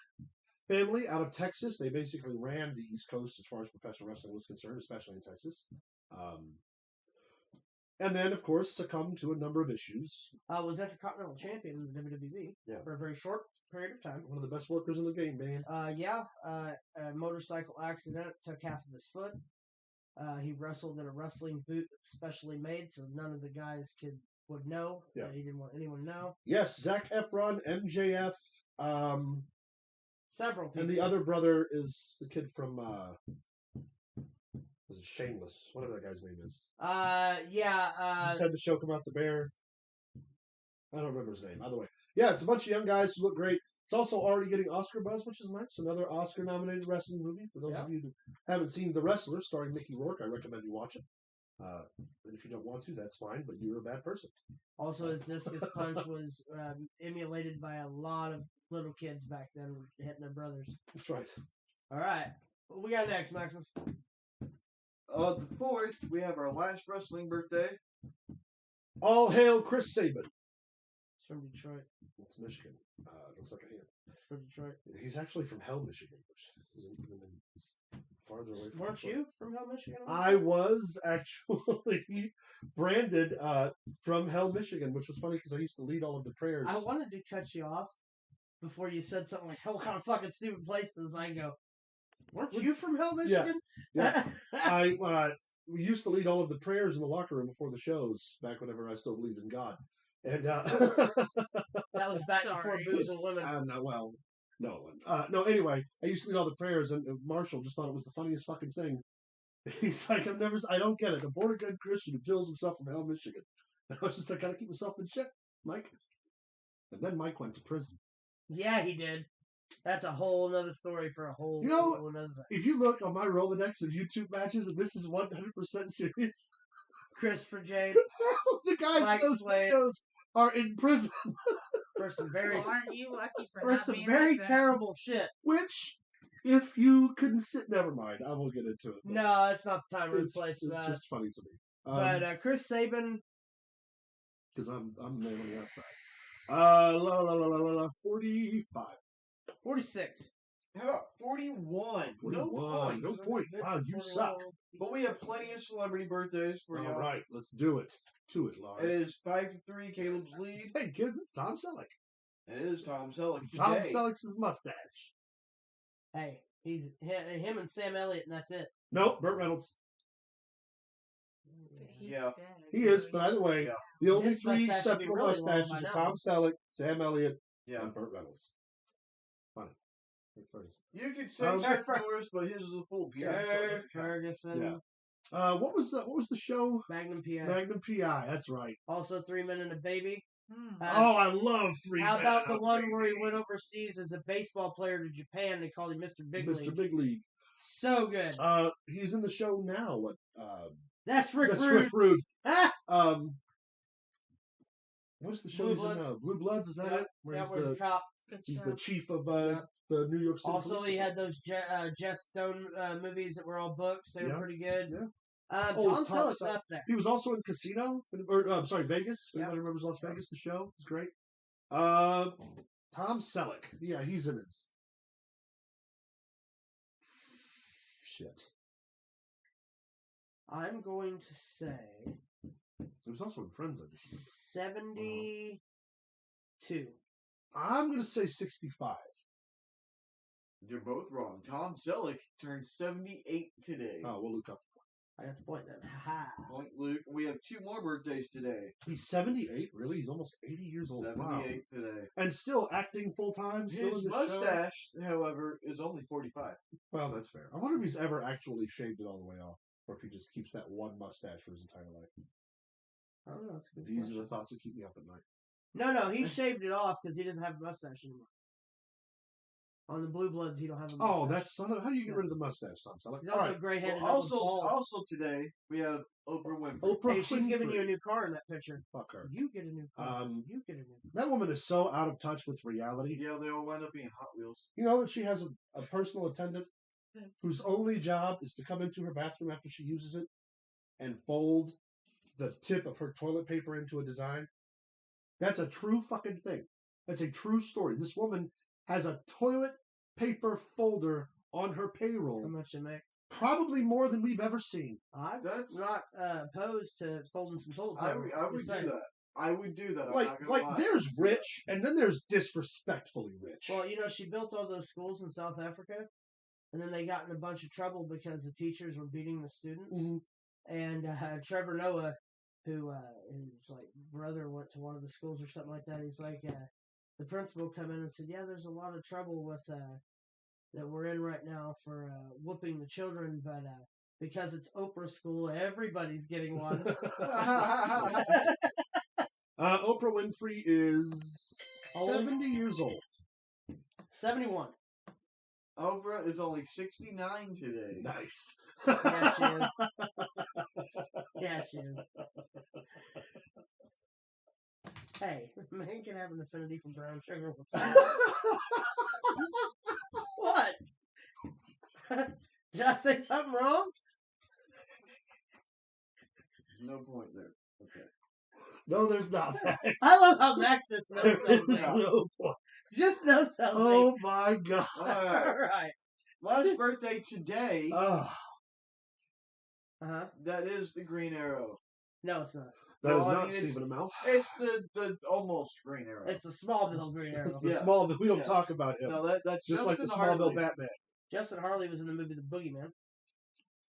family out of Texas. They basically ran the East Coast as far as professional wrestling was concerned, especially in Texas. And then, of course, succumbed to a number of issues. Was Intercontinental Champion in the WWE for a very short period of time. One of the best workers in the game, man. A motorcycle accident took half of his foot. He wrestled in a wrestling boot specially made, so none of the guys would know. Yeah. He didn't want anyone to know. Yes, Zac Efron, MJF, Several people. and the other brother is the kid from was it Shameless? Whatever that guy's name is. Just had the show come out the bear. I don't remember his name. Either way, yeah, it's a bunch of young guys who look great. It's also already getting Oscar buzz, which is nice. Another Oscar-nominated wrestling movie. For those of you who haven't seen The Wrestler, starring Mickey Rourke, I recommend you watch it. And if you don't want to, that's fine, but you're a bad person. Also, his discus punch was emulated by a lot of little kids back then hitting their brothers. That's right. All right. What we got next, Maximus? The fourth, we have our last wrestling birthday. All hail Chris Sabin. It's from Detroit. It's Michigan. Looks like a hand. It's from Detroit. He's actually from Hell, Michigan, which isn't even farther away from Weren't Detroit. you from Hell, Michigan? I was actually branded from Hell, Michigan, which was funny because I used to lead all of the prayers. I wanted to cut you off before you said something like, "What kind of fucking stupid places?" I go, "Weren't you from Hell, Michigan?" Yeah. We used to lead all of the prayers in the locker room before the shows, back whenever I still believed in God. And That was back before Sorry. booze and women. no. Anyway, I used to lead all the prayers, and Marshall just thought it was the funniest fucking thing. He's like, I don't get it. A born again Christian who kills himself from Hell, Michigan. And I was just like, gotta keep myself in check, Mike. And then Mike went to prison. Yeah, he did. That's a whole other story for a whole. You know, whole nother thing. If you look on my Rolodex of YouTube matches, and this is 100% serious, Christopher Jade the guys Mike in those Slade. videos are in prison. for some very Well, aren't you lucky for for not some being very like that? terrible shit. Which, if you couldn't sit, never mind. I won't get into it. No, it's not the time or the it's, place for it's that. just funny to me. But Chris Sabin, Because I'm the man on the outside. 45. 46. How about 41? 41. No point. Wow, you suck. But we have plenty of celebrity birthdays for you. All right, let's do it. To it, Lars. It is 5-3, Caleb's lead. Hey, kids, it's Tom Selleck. It is Tom Selleck today. Tom Selleck's mustache. Hey, he's him and Sam Elliott, and that's it. Nope, Burt Reynolds. He's Yeah. dead. He is, but either way, Yeah. the only His three mustache should be separate really long mustaches by are now. Tom Selleck, Sam Elliott, Yeah. and Burt Reynolds. Funny. Good phrase. You could say Um, Chuck Norris, but his is a full beard. so it Jared doesn't count. Ferguson, Yeah. What was the show? Magnum PI. Magnum PI. That's right. Also 3 Men and a Baby. Hmm. I love 3 How Men about and the a one where he Baby. went overseas as a baseball player to Japan? They called him Mr. Big Mr. League. Big League. So good. He's in the show now. What? That's Rick That's Rude. Rick Rude. Ah! What's the show Blue he's in Bloods. now? Blue Bloods, is that Yep. it? Where Yeah, he's where's the cop? Good he's show. the chief of Yep. the New York City Also, Police he had Department. those Jeff Stone movies that were all books. They were Yeah. pretty good. Yeah. Tom Tom Selleck's Selleck. up there. He was also in Casino, Vegas. If Yep. anybody remembers Las Vegas, the show was great. Tom Selleck, yeah, he's in his shit. I'm going to say He was also in Friends, I just 72. I'm going to say 65. You're both wrong. Tom Selleck turned 78 today. Oh, we'll look up. I got the point then. Ha Point Luke. We have 2 more birthdays today. He's 78, really? He's almost 80 years old. 78 Wow. today. And still acting full time. Still His in the show. mustache, however, is only 45. Well, that's fair. I wonder if he's ever actually shaved it all the way off, or if he just keeps that one mustache for his entire life. I don't know. That's a good These question. are the thoughts that keep me up at night. No, he shaved it off because he doesn't have a mustache anymore. On the Blue Bloods, he don't have a mustache. Oh, that's son of. How do you get rid of the mustache, Tom? So He's also gray-headed. Well, also today, we have Oprah Winfrey. Oprah Hey, she's Winfrey. giving you a new car in that picture. Fuck her. You get a new car. You get a new car. That woman is so out of touch with reality. Yeah, they all wind up being Hot Wheels. You know that she has a personal attendant whose only job is to come into her bathroom after she uses it and fold the tip of her toilet paper into a design. That's a true fucking thing. That's a true story. This woman has a toilet paper folder on her payroll. How much they make? Probably more than we've ever seen. I'm That's not opposed to folding some toilet paper. I would do that. I would do that. I'm not gonna Like lie. there's rich, and then there's disrespectfully rich. Well, you know, she built all those schools in South Africa, and then they got in a bunch of trouble because the teachers were beating the students. Mhm. And Trevor Noah, who his like brother went to one of the schools or something like that. He's like, the principal come in and said, "Yeah, there's a lot of trouble with that we're in right now for whooping the children, but because it's Oprah school, everybody's getting one." Oprah Winfrey is Old? 70 years old. 71. Oprah is only 69 today. Nice. Yeah, she is. Yeah, she is. Hey, man can have an affinity for brown sugar. What? Did I say something wrong? There's no point there. Okay. No, there's not. Max. I love how Max just knows There's something. no point. Just knows something. Oh my god. Alright. Alright. Last birthday today. Uh-huh. That is the Green Arrow. No, it's not. That is Well, I not mean, it's- Stephen Amell. It's the almost Green Arrow. It's a Smallville Green Arrow. It's the Yeah. Smallville. We don't Yeah. talk about him. No, that's Just like the Justin Smallville Hartley. Batman. Justin Harley was in the movie The Boogeyman.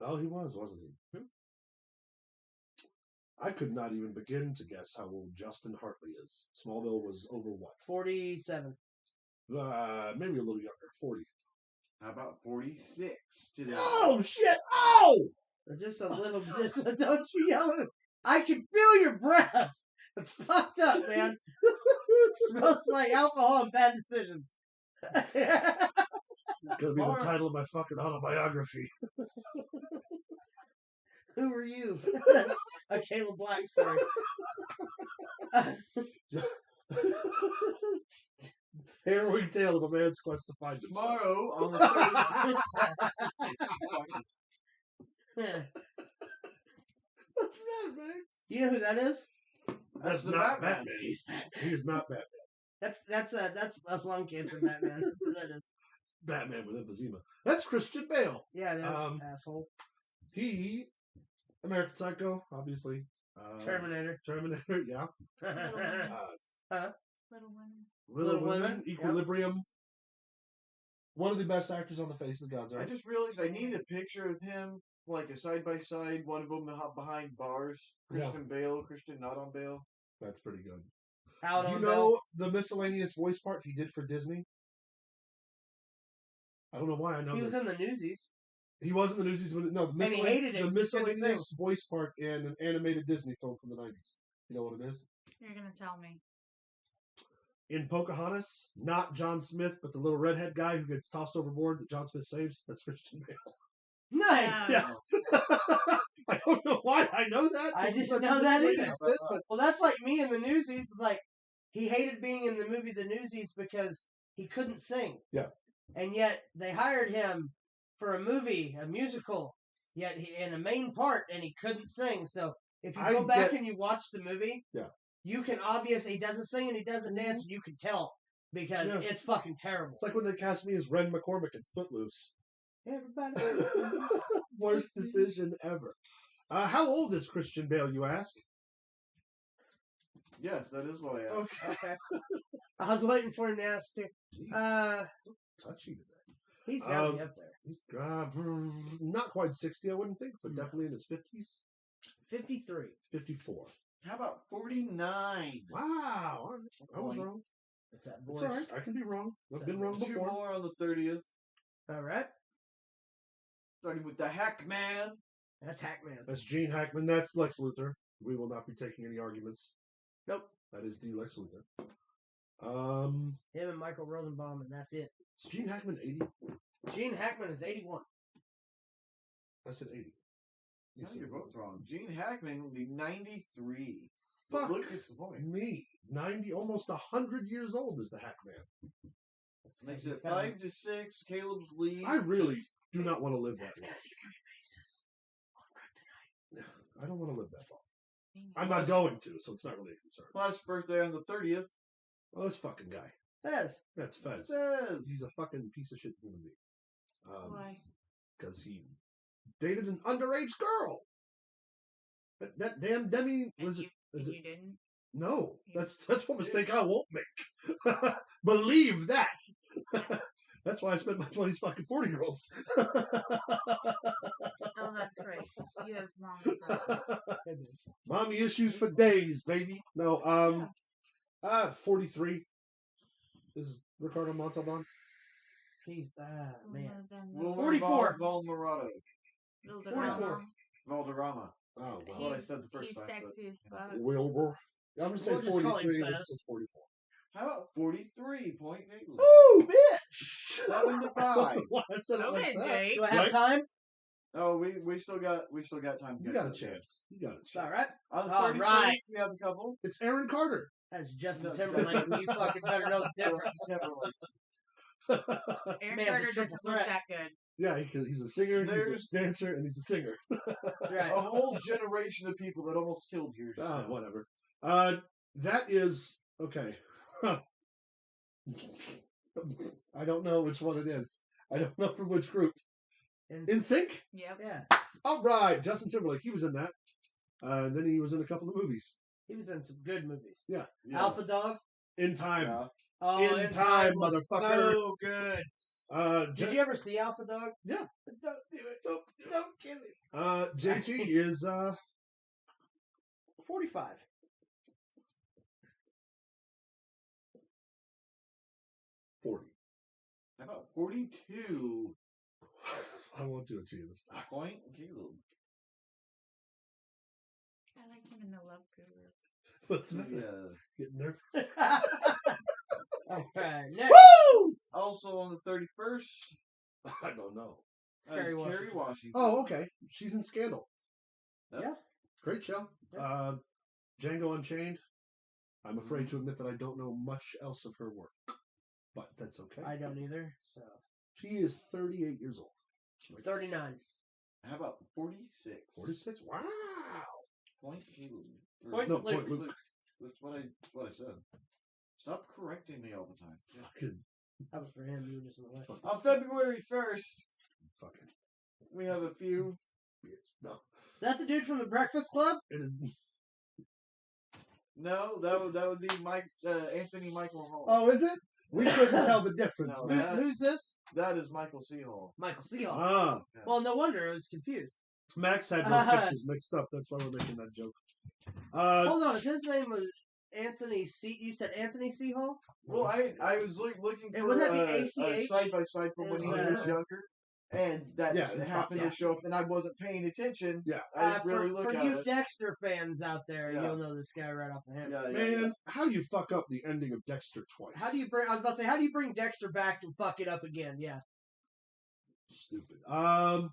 Oh, he was, wasn't he? I could not even begin to guess how old Justin Hartley is. Smallville was over what? 47. Maybe a little younger. 40. How about 46 today? Oh, shit! Oh! Or just a little bit. Don't you yell at me. I can feel your breath. It's fucked up, man. Smells like alcohol and bad decisions. Gonna be the title of my fucking autobiography. Who are you? A Caleb Black story. Harrowing tale of a man's quest to find himself. Tomorrow on the 30th. What's that, man? Do you know who that is? That's the not Batman. Batman. He is not Batman. That's a lung cancer Batman. That's what that is. Batman with emphysema. That's Christian Bale. Yeah, it is. Asshole. He, American Psycho, obviously. Terminator. Terminator, yeah. Little Women. Little Women, Women, yep. Equilibrium. One of the best actors on the face of God's I earth. just realized I need a picture of him, like a side by side, one of them behind bars. Christian Bale, Christian not on Bale. That's pretty good. Out Do you on know the miscellaneous voice part he did for Disney? I don't know why I know He was this. in the Newsies. He was in the Newsies, but no, And he hated it. the He just couldn't miscellaneous voice part in an animated Disney film from the 90s. You know what it is? You're gonna tell me. In Pocahontas, not John Smith, but the little redhead guy who gets tossed overboard that John Smith saves. That's Christian Bale. Nice. Yeah. I don't know why I know that. I It's didn't such a know that miscellaneous either. bit, but Well, that's like me in the Newsies. It's like he hated being in the movie The Newsies because he couldn't sing. Yeah. And yet they hired him for a movie, a musical, yet he in a main part, and he couldn't sing. So if you go back and you watch the movie, Yeah. you can obviously he doesn't sing and he doesn't dance, and you can tell because Yeah. it's fucking terrible. It's like when they cast me as Ren McCormick in Footloose. Everybody. Worst decision ever. How old is Christian Bale, you ask? Yes, that is what I asked. Okay. Okay. I was waiting for him to ask too. Jeez, so touchy today. He's gotta be up there. He's not quite 60, I wouldn't think, but definitely in his 50s. 53. 54. How about 49? Wow, I was wrong. That's that It's voice. all right. I can be wrong. I've been wrong 2 before. more on the 30th. All right. Starting with the Hackman. That's Hackman. That's Gene Hackman. That's Lex Luthor. We will not be taking any arguments. Nope. That is the Lex Luthor. Him and Michael Rosenbaum, and that's it. Is Gene Hackman 80? Gene Hackman is 81. I said 80. No, you're both wrong. Gene Hackman will be 93. Fuck Luke gets the point. me. 90, almost 100 years old is the Hackman. Makes it 5-6. Caleb's lead. I really do not want to live that That's long. because he free bases on Kryptonite. I don't want to live that long. I'm not going to, so it's not really a concern. Last birthday on the 30th. Oh, this fucking guy. Fez. That's Fez. Says. He's a fucking piece of shit human being. Why? Because he dated an underage girl. That damn Demi And was you, it? Is and it? you didn't? No, that's one mistake I won't make. Believe that. That's why I spent my 20s fucking 40-year-olds. Oh, that's right. You have mom. Mommy issues for days, baby. No, 43 is Ricardo Montalban. He's man. 44. Valderrama. 44. Valderrama. Oh, That's well. what I said the first He's time. sexy as fuck. Wilbur. I'm going to say We'll just call him 43. Fez. This is 44. How about 43? Point Caleb. Ooh, bitch! 7-5. Why I said it Okay, like that. Jake. Do I have Right? time? Oh, we still got time. To You get got a to it. chance. You got a chance. All right. On the All 31st, right. we have a couple. It's Aaron Carter. That's Justin No, Timberlake. You fucking better know the difference. Aaron Man, Carter the triple doesn't look threat. that good. Yeah, he's a singer, he's There's- a dancer, and he's a singer. Right. A whole generation of people that almost killed you. just now. Whatever. That is okay. I don't know which one it is. I don't know from which group. In Sync? Yep. Yeah. All right, Justin Timberlake. He was in that. And then he was in a couple of movies. He was in some good movies. Yeah. Yes. Alpha Dog. In Time. Yeah. Oh, In Time, was motherfucker. so good. Did you ever see Alpha Dog? Yeah. Don't do it. Don't kill it. JT is 45. 40. How about 42? I won't do it to you this time. Point Caleb. I like him in the Love Guru. What's the matter? Yeah. Getting nervous? All right. Next. Woo! Also on the 31st, I don't know. Kerry Kerry Washington. Washington. Oh, okay. She's in Scandal. Yeah. Great show. Yeah. Django Unchained. I'm afraid to admit that I don't know much else of her work, but that's okay. I don't either. So She is 38 years old. 39. How about 46? 46? Wow. Point Caleb. Or- Point No, Luke. point Luke. That's what I said. Stop correcting me all the time. Yeah. Fucking, That was for him. You were just in the way. On February 1st, fucking we have a few. bitch. No, Is that the dude from the Breakfast Club? it is. No, that would be Anthony Michael Hall. Oh, is it? We couldn't tell the difference. No. man. Who's this? That is Michael C. Hall. Michael C. Hall. Ah, Well, no wonder I was confused. Max had those pictures mixed up. That's why we're making that joke. Hold on. If his name was Anthony C. You said Anthony C. Hall? Well, I was looking And for wouldn't that be a ACH? side by side from when he was younger, and that Yeah, it's happened yeah. to show up, and I wasn't paying attention. Yeah. I didn't really look for at you it. Dexter fans out there, Yeah. you'll know this guy right off the hand. Yeah, Man, how you fuck up the ending of Dexter twice? How do you bring? I was about to say, how do you bring Dexter back and fuck it up again? Yeah. Stupid. How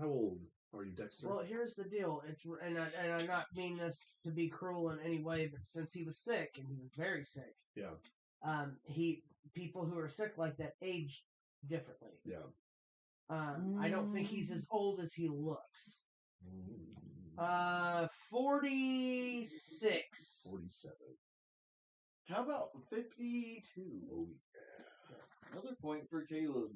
old are you, Dexter? Well, here's the deal. And I not mean this to be cruel in any way, but since he was sick and he was very sick, Yeah. People who are sick like that age differently. Yeah. I don't think he's as old as he looks. Mm, 46. 47. How about 52? Oh, Another point for Caleb.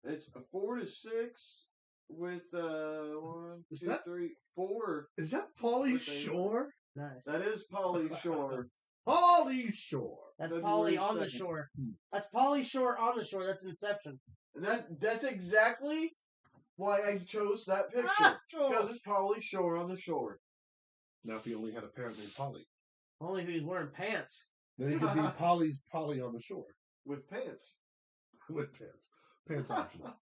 It's a 4-6 with 1, Is 2, that- 3, 4. is that Pauly Okay. Shore? Nice. That is Polly Shore. Pauly Shore. That's February Polly on the 2nd. shore. That's Polly Shore on the shore. That's Inception. That's exactly why I chose that picture. Cool. Because it's Pauly Shore on the shore. Now, if he only had a parent named Polly, Only if he's wearing pants. then he could be Polly's Polly on the shore With pants. with pants. Pants optional.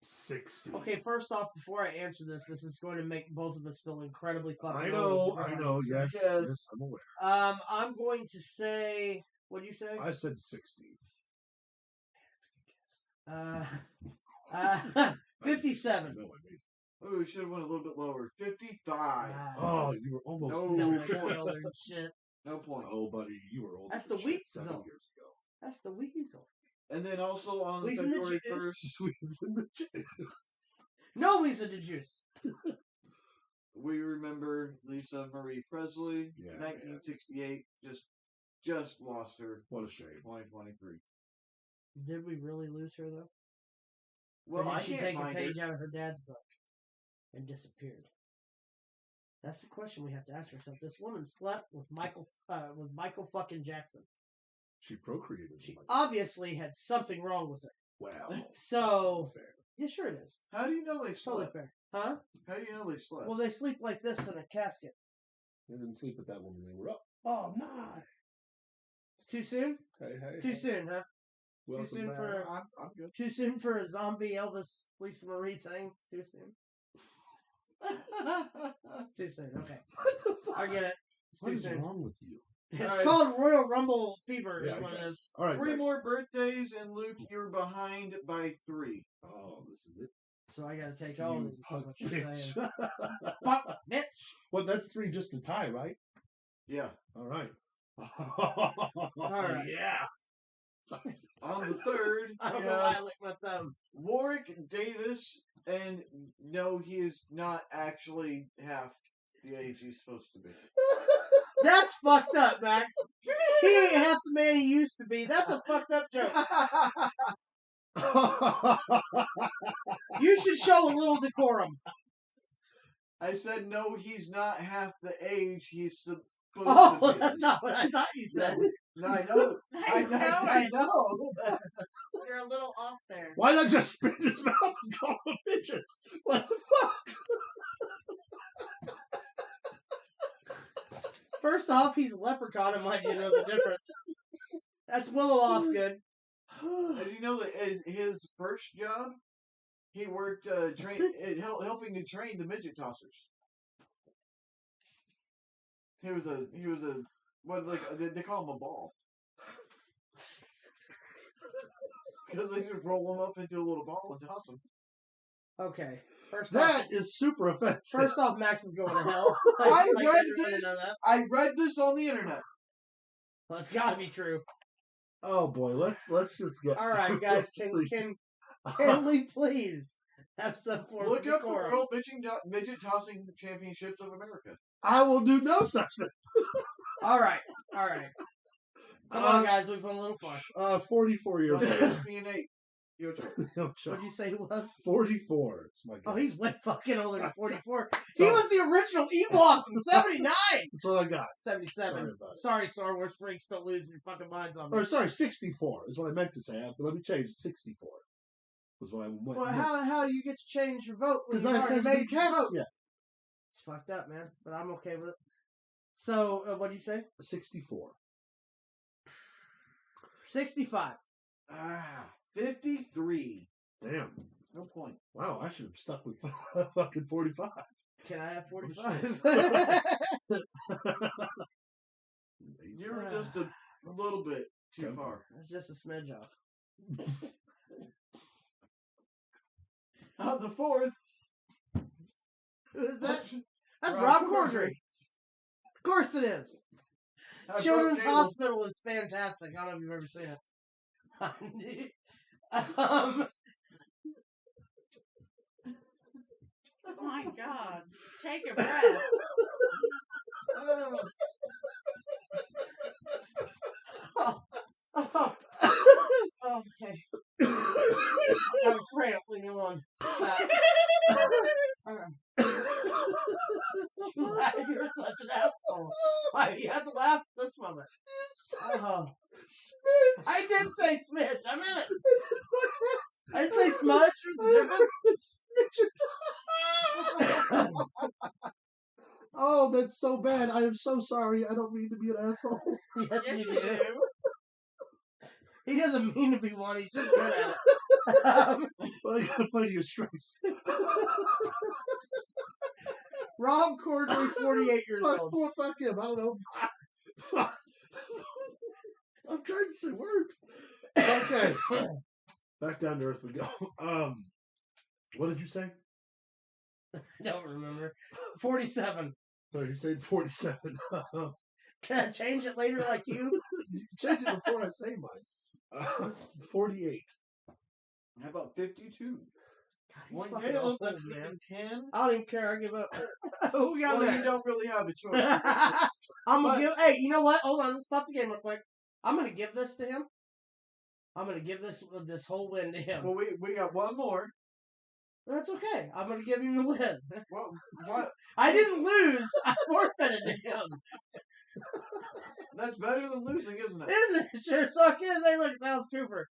60. Okay, first off, before I answer this is going to make both of us feel incredibly fucking I old. know. Yes, Yes. I'm aware. I'm going to say, what'd you say? I said 60. 57. No, I made it. Oh, we should have went a little bit lower. 55. Oh, you were almost No. Still there. makes me older than shit. No point. Oh, buddy, you were old. That's the shit weak 7 zone. years ago. That's the weasel. And then also on Weasel in the February juice. 1st, Squeeze in the juice. No weasel to juice. we remember Lisa Marie Presley, Yeah, 1968. Just lost her. What a shame. 2023. Did we really lose her though? Well, or I did she can't take a find page it. out of her dad's book and disappeared? That's the question we have to ask ourselves. This woman slept with Michael fucking Jackson. She procreated. She with obviously had something wrong with her. Wow. So, Fair. yeah, sure it is. How do you know they Totally slept? fair. Huh? How do you know they slept? Well, they sleep like this in a casket. They didn't sleep with that woman. They were up. Oh, no. It's too soon? Hey, hey. It's too soon, huh? Welcome soon back. for- I'm good. Too soon for a zombie Elvis Lisa Marie thing? It's too soon. It's too soon. Okay. What the fuck? I get it. It's What too is soon. wrong with you? It's Alright. called Royal Rumble Fever, Yeah, is what I it guess. is. All right. 3 next. more birthdays, and Luke, you're behind by 3. Oh, this is it. So I gotta take all of You these, is punk what you're bitch. saying. Fuck, bitch! Well, that's 3 just to tie, right? Yeah. All right. right. Yeah. On the 3rd, I don't we know why I have licked my thumb. Warwick Davis, and no, he is not actually half the age he's supposed to be. That's fucked up, Max. He ain't half the man he used to be. That's a fucked up joke. You should show a little decorum. I said no, he's not half the age he's supposed Oh, to be. that's not what I thought you said. No, I know. I know I it. know. You're a little off there. Why not just spit in his mouth and call him a midget? What the fuck? First off, he's a leprechaun, and mind you know the difference. That's Willow Offgood. Did you know that his first job, he worked helping to train the midget tossers. He was a what they call him a ball. Because they just roll them up into a little ball and toss them. Okay. First That is super offensive. off, Max is going to hell. I read everyone this. to know that. I read this on the internet. Well, it's got to be true. Oh boy, let's just get. All right, guys, can we please have some form Look of up the decorum? World Midget Tossing Championships of America. I will do no such thing. All right. Come on, guys, we've gone a little far. 44 years From old. ESPN8. What'd you say he was? 44. It's my Oh, guess. he's way fucking older than 44. So- He was the original Ewok in 79! That's what I got. 77. Sorry about it. Sorry, Star Wars freaks, don't lose your fucking minds on me. Or sorry, 64 is what I meant to say. But let me change. 64 was what I went. Well, how you get to change your vote when Because you I already hasn't made been your cast vote? yet. It's fucked up, man, but I'm okay with it. So, what did you say? 64. 65. 53. Damn. No point. Wow, I should have stuck with fucking 45. Can I have 45? You're just a little bit too Okay. far. That's just a smidge off. On the 4th, Who is that? That's Rob Rob Corddry. Corddry. Of course it is. I Children's broke cable. Hospital is fantastic. I don't know if you've ever seen it. Oh my god. Take a breath. Okay. I'm a cramp. Leave me alone. Stop. You're such an asshole. Why you have to laugh? Smidge. I did say smidge. I meant it. I didn't say smudge. There's a difference. Oh, that's so bad. I am so sorry. I don't mean to be an asshole. Yes, Yes, you you do. do. He doesn't mean to be one. He's just good at it. Well, you gotta play to your strengths. Rob Corddry, 48 years old. Fuck him. I don't know. I'm trying to say words. Okay. Back down to earth we go. What did you say? Don't remember. 47. No, you said 47. Can I change it later like you? You can change it before I say mine. 48. How about 52? He's One fucking Caleb, old, that's man. 10. I don't even care. I give up. Who we got Well, next? you don't really have a choice. I'm gonna But- give. Hey, you know what? Hold on. Let's stop the game real quick. I'm gonna give this to him. I'm gonna give this whole win to him. Well, we got one more. That's okay. I'm gonna give him the win. Well, what? I didn't lose. I forfeited to him. That's better than losing, isn't it? Isn't it? Sure fuck is. Hey, look, it's Alice Cooper.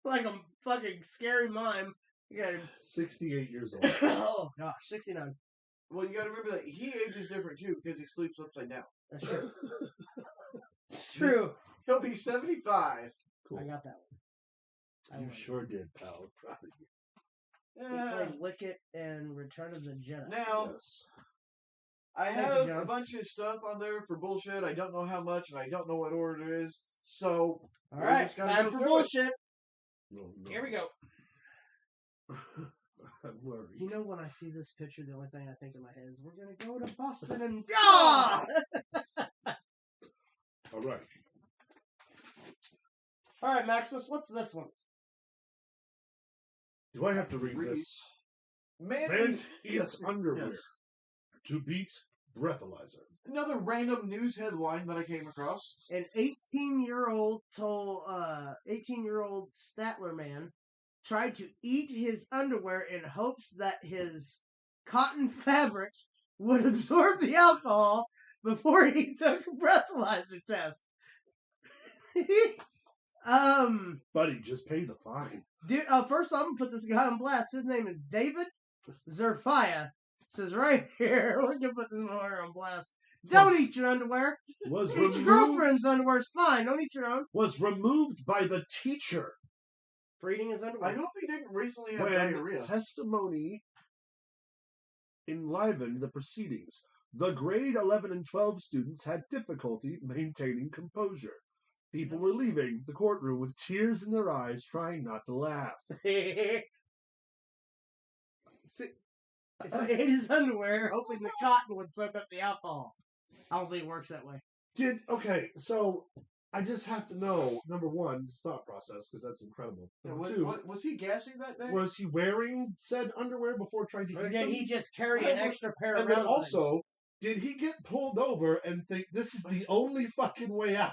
Like a fucking scary mime. You got him. 68 years old. Oh gosh, 69. Well, you got to remember that he ages different too because he sleeps upside down. That's true. It's true. He'll be 75. Cool. I got that one. You sure did, pal. I'm proud of you. He Yeah. played Wicket and Return of the Jedi. Now, Yes. I Thank you, have John. a bunch of stuff on there for bullshit. I don't know how much, and I don't know what order it is. So, All we're right, just gonna time go for through it. bullshit. No. Here we go. I'm worried. You know, when I see this picture, the only thing I think in my head is we're gonna go to Boston and ah! All right. All right, Maximus, what's this one? Do I have to read Read. this? Man, Man yes, eats underwear yes. to beat breathalyzer. Another random news headline that I came across. An 18-year-old Statler man tried to eat his underwear in hopes that his cotton fabric would absorb the alcohol before he took a breathalyzer test. Buddy, just pay the fine. Dude, first I'm gonna put this guy on blast. His name is David Zerfia. Says right here, we're gonna put this motherfucker on blast. Don't eat your underwear. Was Eat your removed, girlfriend's underwear. It's fine. Don't eat your own. was removed by the teacher For eating his underwear. I hope he didn't recently have when diarrhea. testimony enlivened the proceedings. The grade 11 and 12 students had difficulty maintaining composure. People were leaving the courtroom with tears in their eyes, trying not to laugh. So he ate his underwear, hoping the cotton would soak up the alcohol. I don't think it works that way. Okay, so I just have to know, number one, his thought process, because that's incredible. Number two, Was he gassing that day? was he wearing said underwear before trying to Or eat did them? he just carry an extra pair And around? then with him? also, did he get pulled over and think this is the only fucking way out?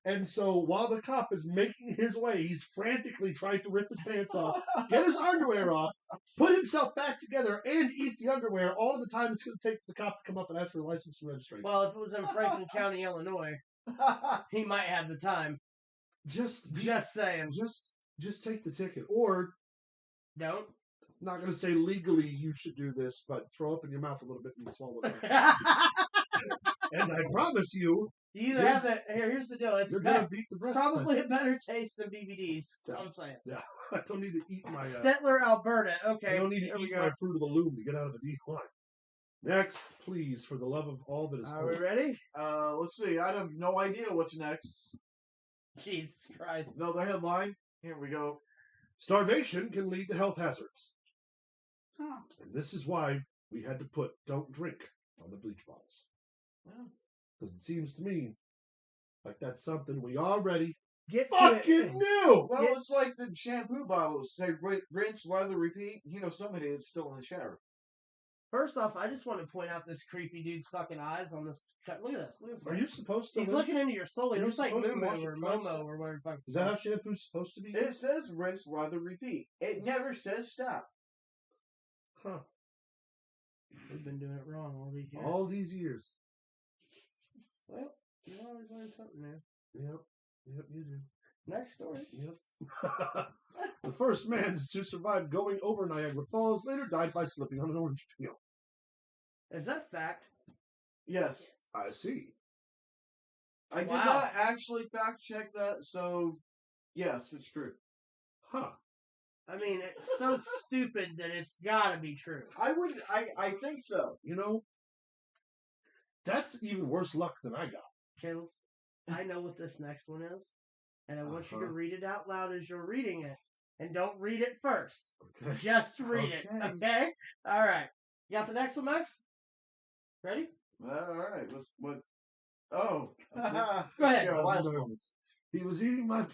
And so while the cop is making his way, he's frantically trying to rip his pants off, get his underwear off, put himself back together, and eat the underwear all of the time it's going to take for the cop to come up and ask for a license and registration. Well, if it was in Franklin County, Illinois, he might have the time. Just saying. just take the ticket. Or, Don't. not going to say legally you should do this, but throw up in your mouth a little bit and swallow it. And I promise you, You either have that. Here's the deal. It's you're going to beat the breath. probably a better taste than BBDs. That's all I'm saying. I don't need to eat my... Stettler, Alberta. Okay. I don't need here to we eat go. my Fruit of the Loom to get out of a DUI. Next, please, for the love of all that is Are we holy. ready? Let's see. I have no idea what's next. Jesus Christ. Another headline. Here we go. Starvation can lead to health hazards. Huh. And this is why we had to put don't drink on the bleach bottles. Well, Because it seems to me like that's something we already Get to fucking it. knew. well, It's- it's like the shampoo bottles. Say rinse, lather, repeat. You know, somebody is still in the shower. First off, I just want to point out this creepy dude's fucking eyes on this cut. Look at this. Look at this. Are you supposed to He's rinse? looking into your soul. He Are you looks like supposed to Moo wash Moo it or twice? Momo or whatever the fuck. Is that how shampoo's supposed to be? It says rinse, lather, repeat. It never says stop. Huh. We've been doing it wrong all these years. All these years. Well, You always learn something, man. Yep, you do. Next story. Yep. The first man to survive going over Niagara Falls later died by slipping on an orange peel. Is that fact? Yes. I see. I did Wow. not actually fact check that, so yes, it's true. Huh. I mean, it's so stupid that it's gotta be true. I think so. You know, that's even worse luck than I got. Caleb, I know what this next one is, and I want you to Uh-huh. read it out loud as you're reading it. And don't read it first. Okay. Just read it, Okay. okay? All right. You got the next one, Max? Ready? All right. What? Oh. Go ahead. Your last No. one. He was eating my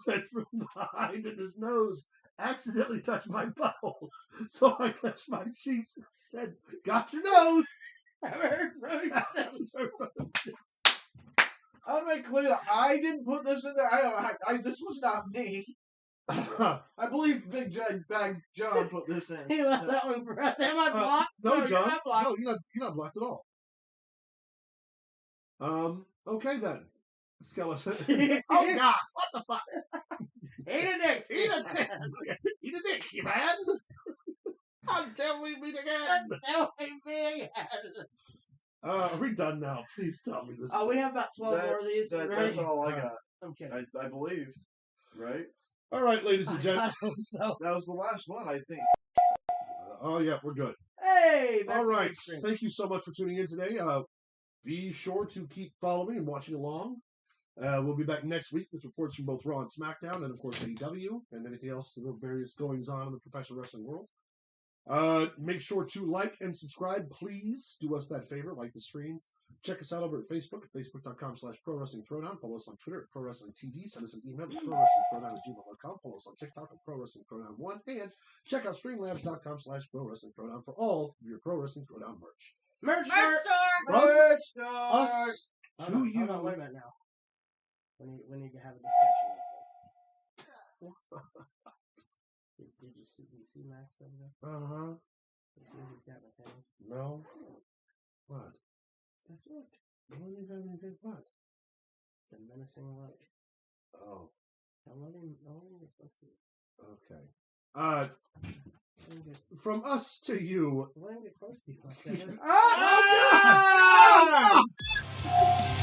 head from behind, and his nose accidentally touched my butthole. So I clenched my cheeks and said, "Got your nose." I heard from you. I want to make clear that I didn't put this in there. This was not me. I believe Bag John put this in. He left that one for us. Am I blocked? No, you're John. not blocked. No, you're not blocked at all. Okay then. Skeleton. Oh God! What the fuck? Eat a dick. Eat a dick. Eat a dick, you man. Until we meet again. Tell me again. Are we done now? Please tell me this. Oh, we have about 12 more of these. That's Ready? all I got. Okay. I believe. Right? All right, ladies and I gents. hope so. That was the last one, I think. Oh yeah, we're good. Hey, back All to the right. big screen. Thank you so much for tuning in today. Be sure to keep following and watching along. We'll be back next week with reports from both Raw and SmackDown, and of course AEW, and anything else, the various goings on in the professional wrestling world. Make sure to like and subscribe. Please do us that favor. Like the stream. Check us out over at Facebook at facebook.com/ProWrestlingThrowdown. Follow us on Twitter at ProWrestlingTV. Send us an email at ProWrestlingThrowdown@gmail.com. Follow us on TikTok at ProWrestlingThrowdown1. And check out StreamLabs.com/ProWrestlingThrowdown for all of your Pro Wrestling Throwdown merch. Merch Merch shirt. store! From Merch store! us to Hold you. on, wait a minute now. We need to have a discussion. Did you see Max over there? Uh-huh. You see what he's got in his hands? No. What? That's look. What do you have in your what? It's a menacing look. Oh, Don't let him get close to you. okay. Let him get, From us to you. let him get close to you like that. Oh, God!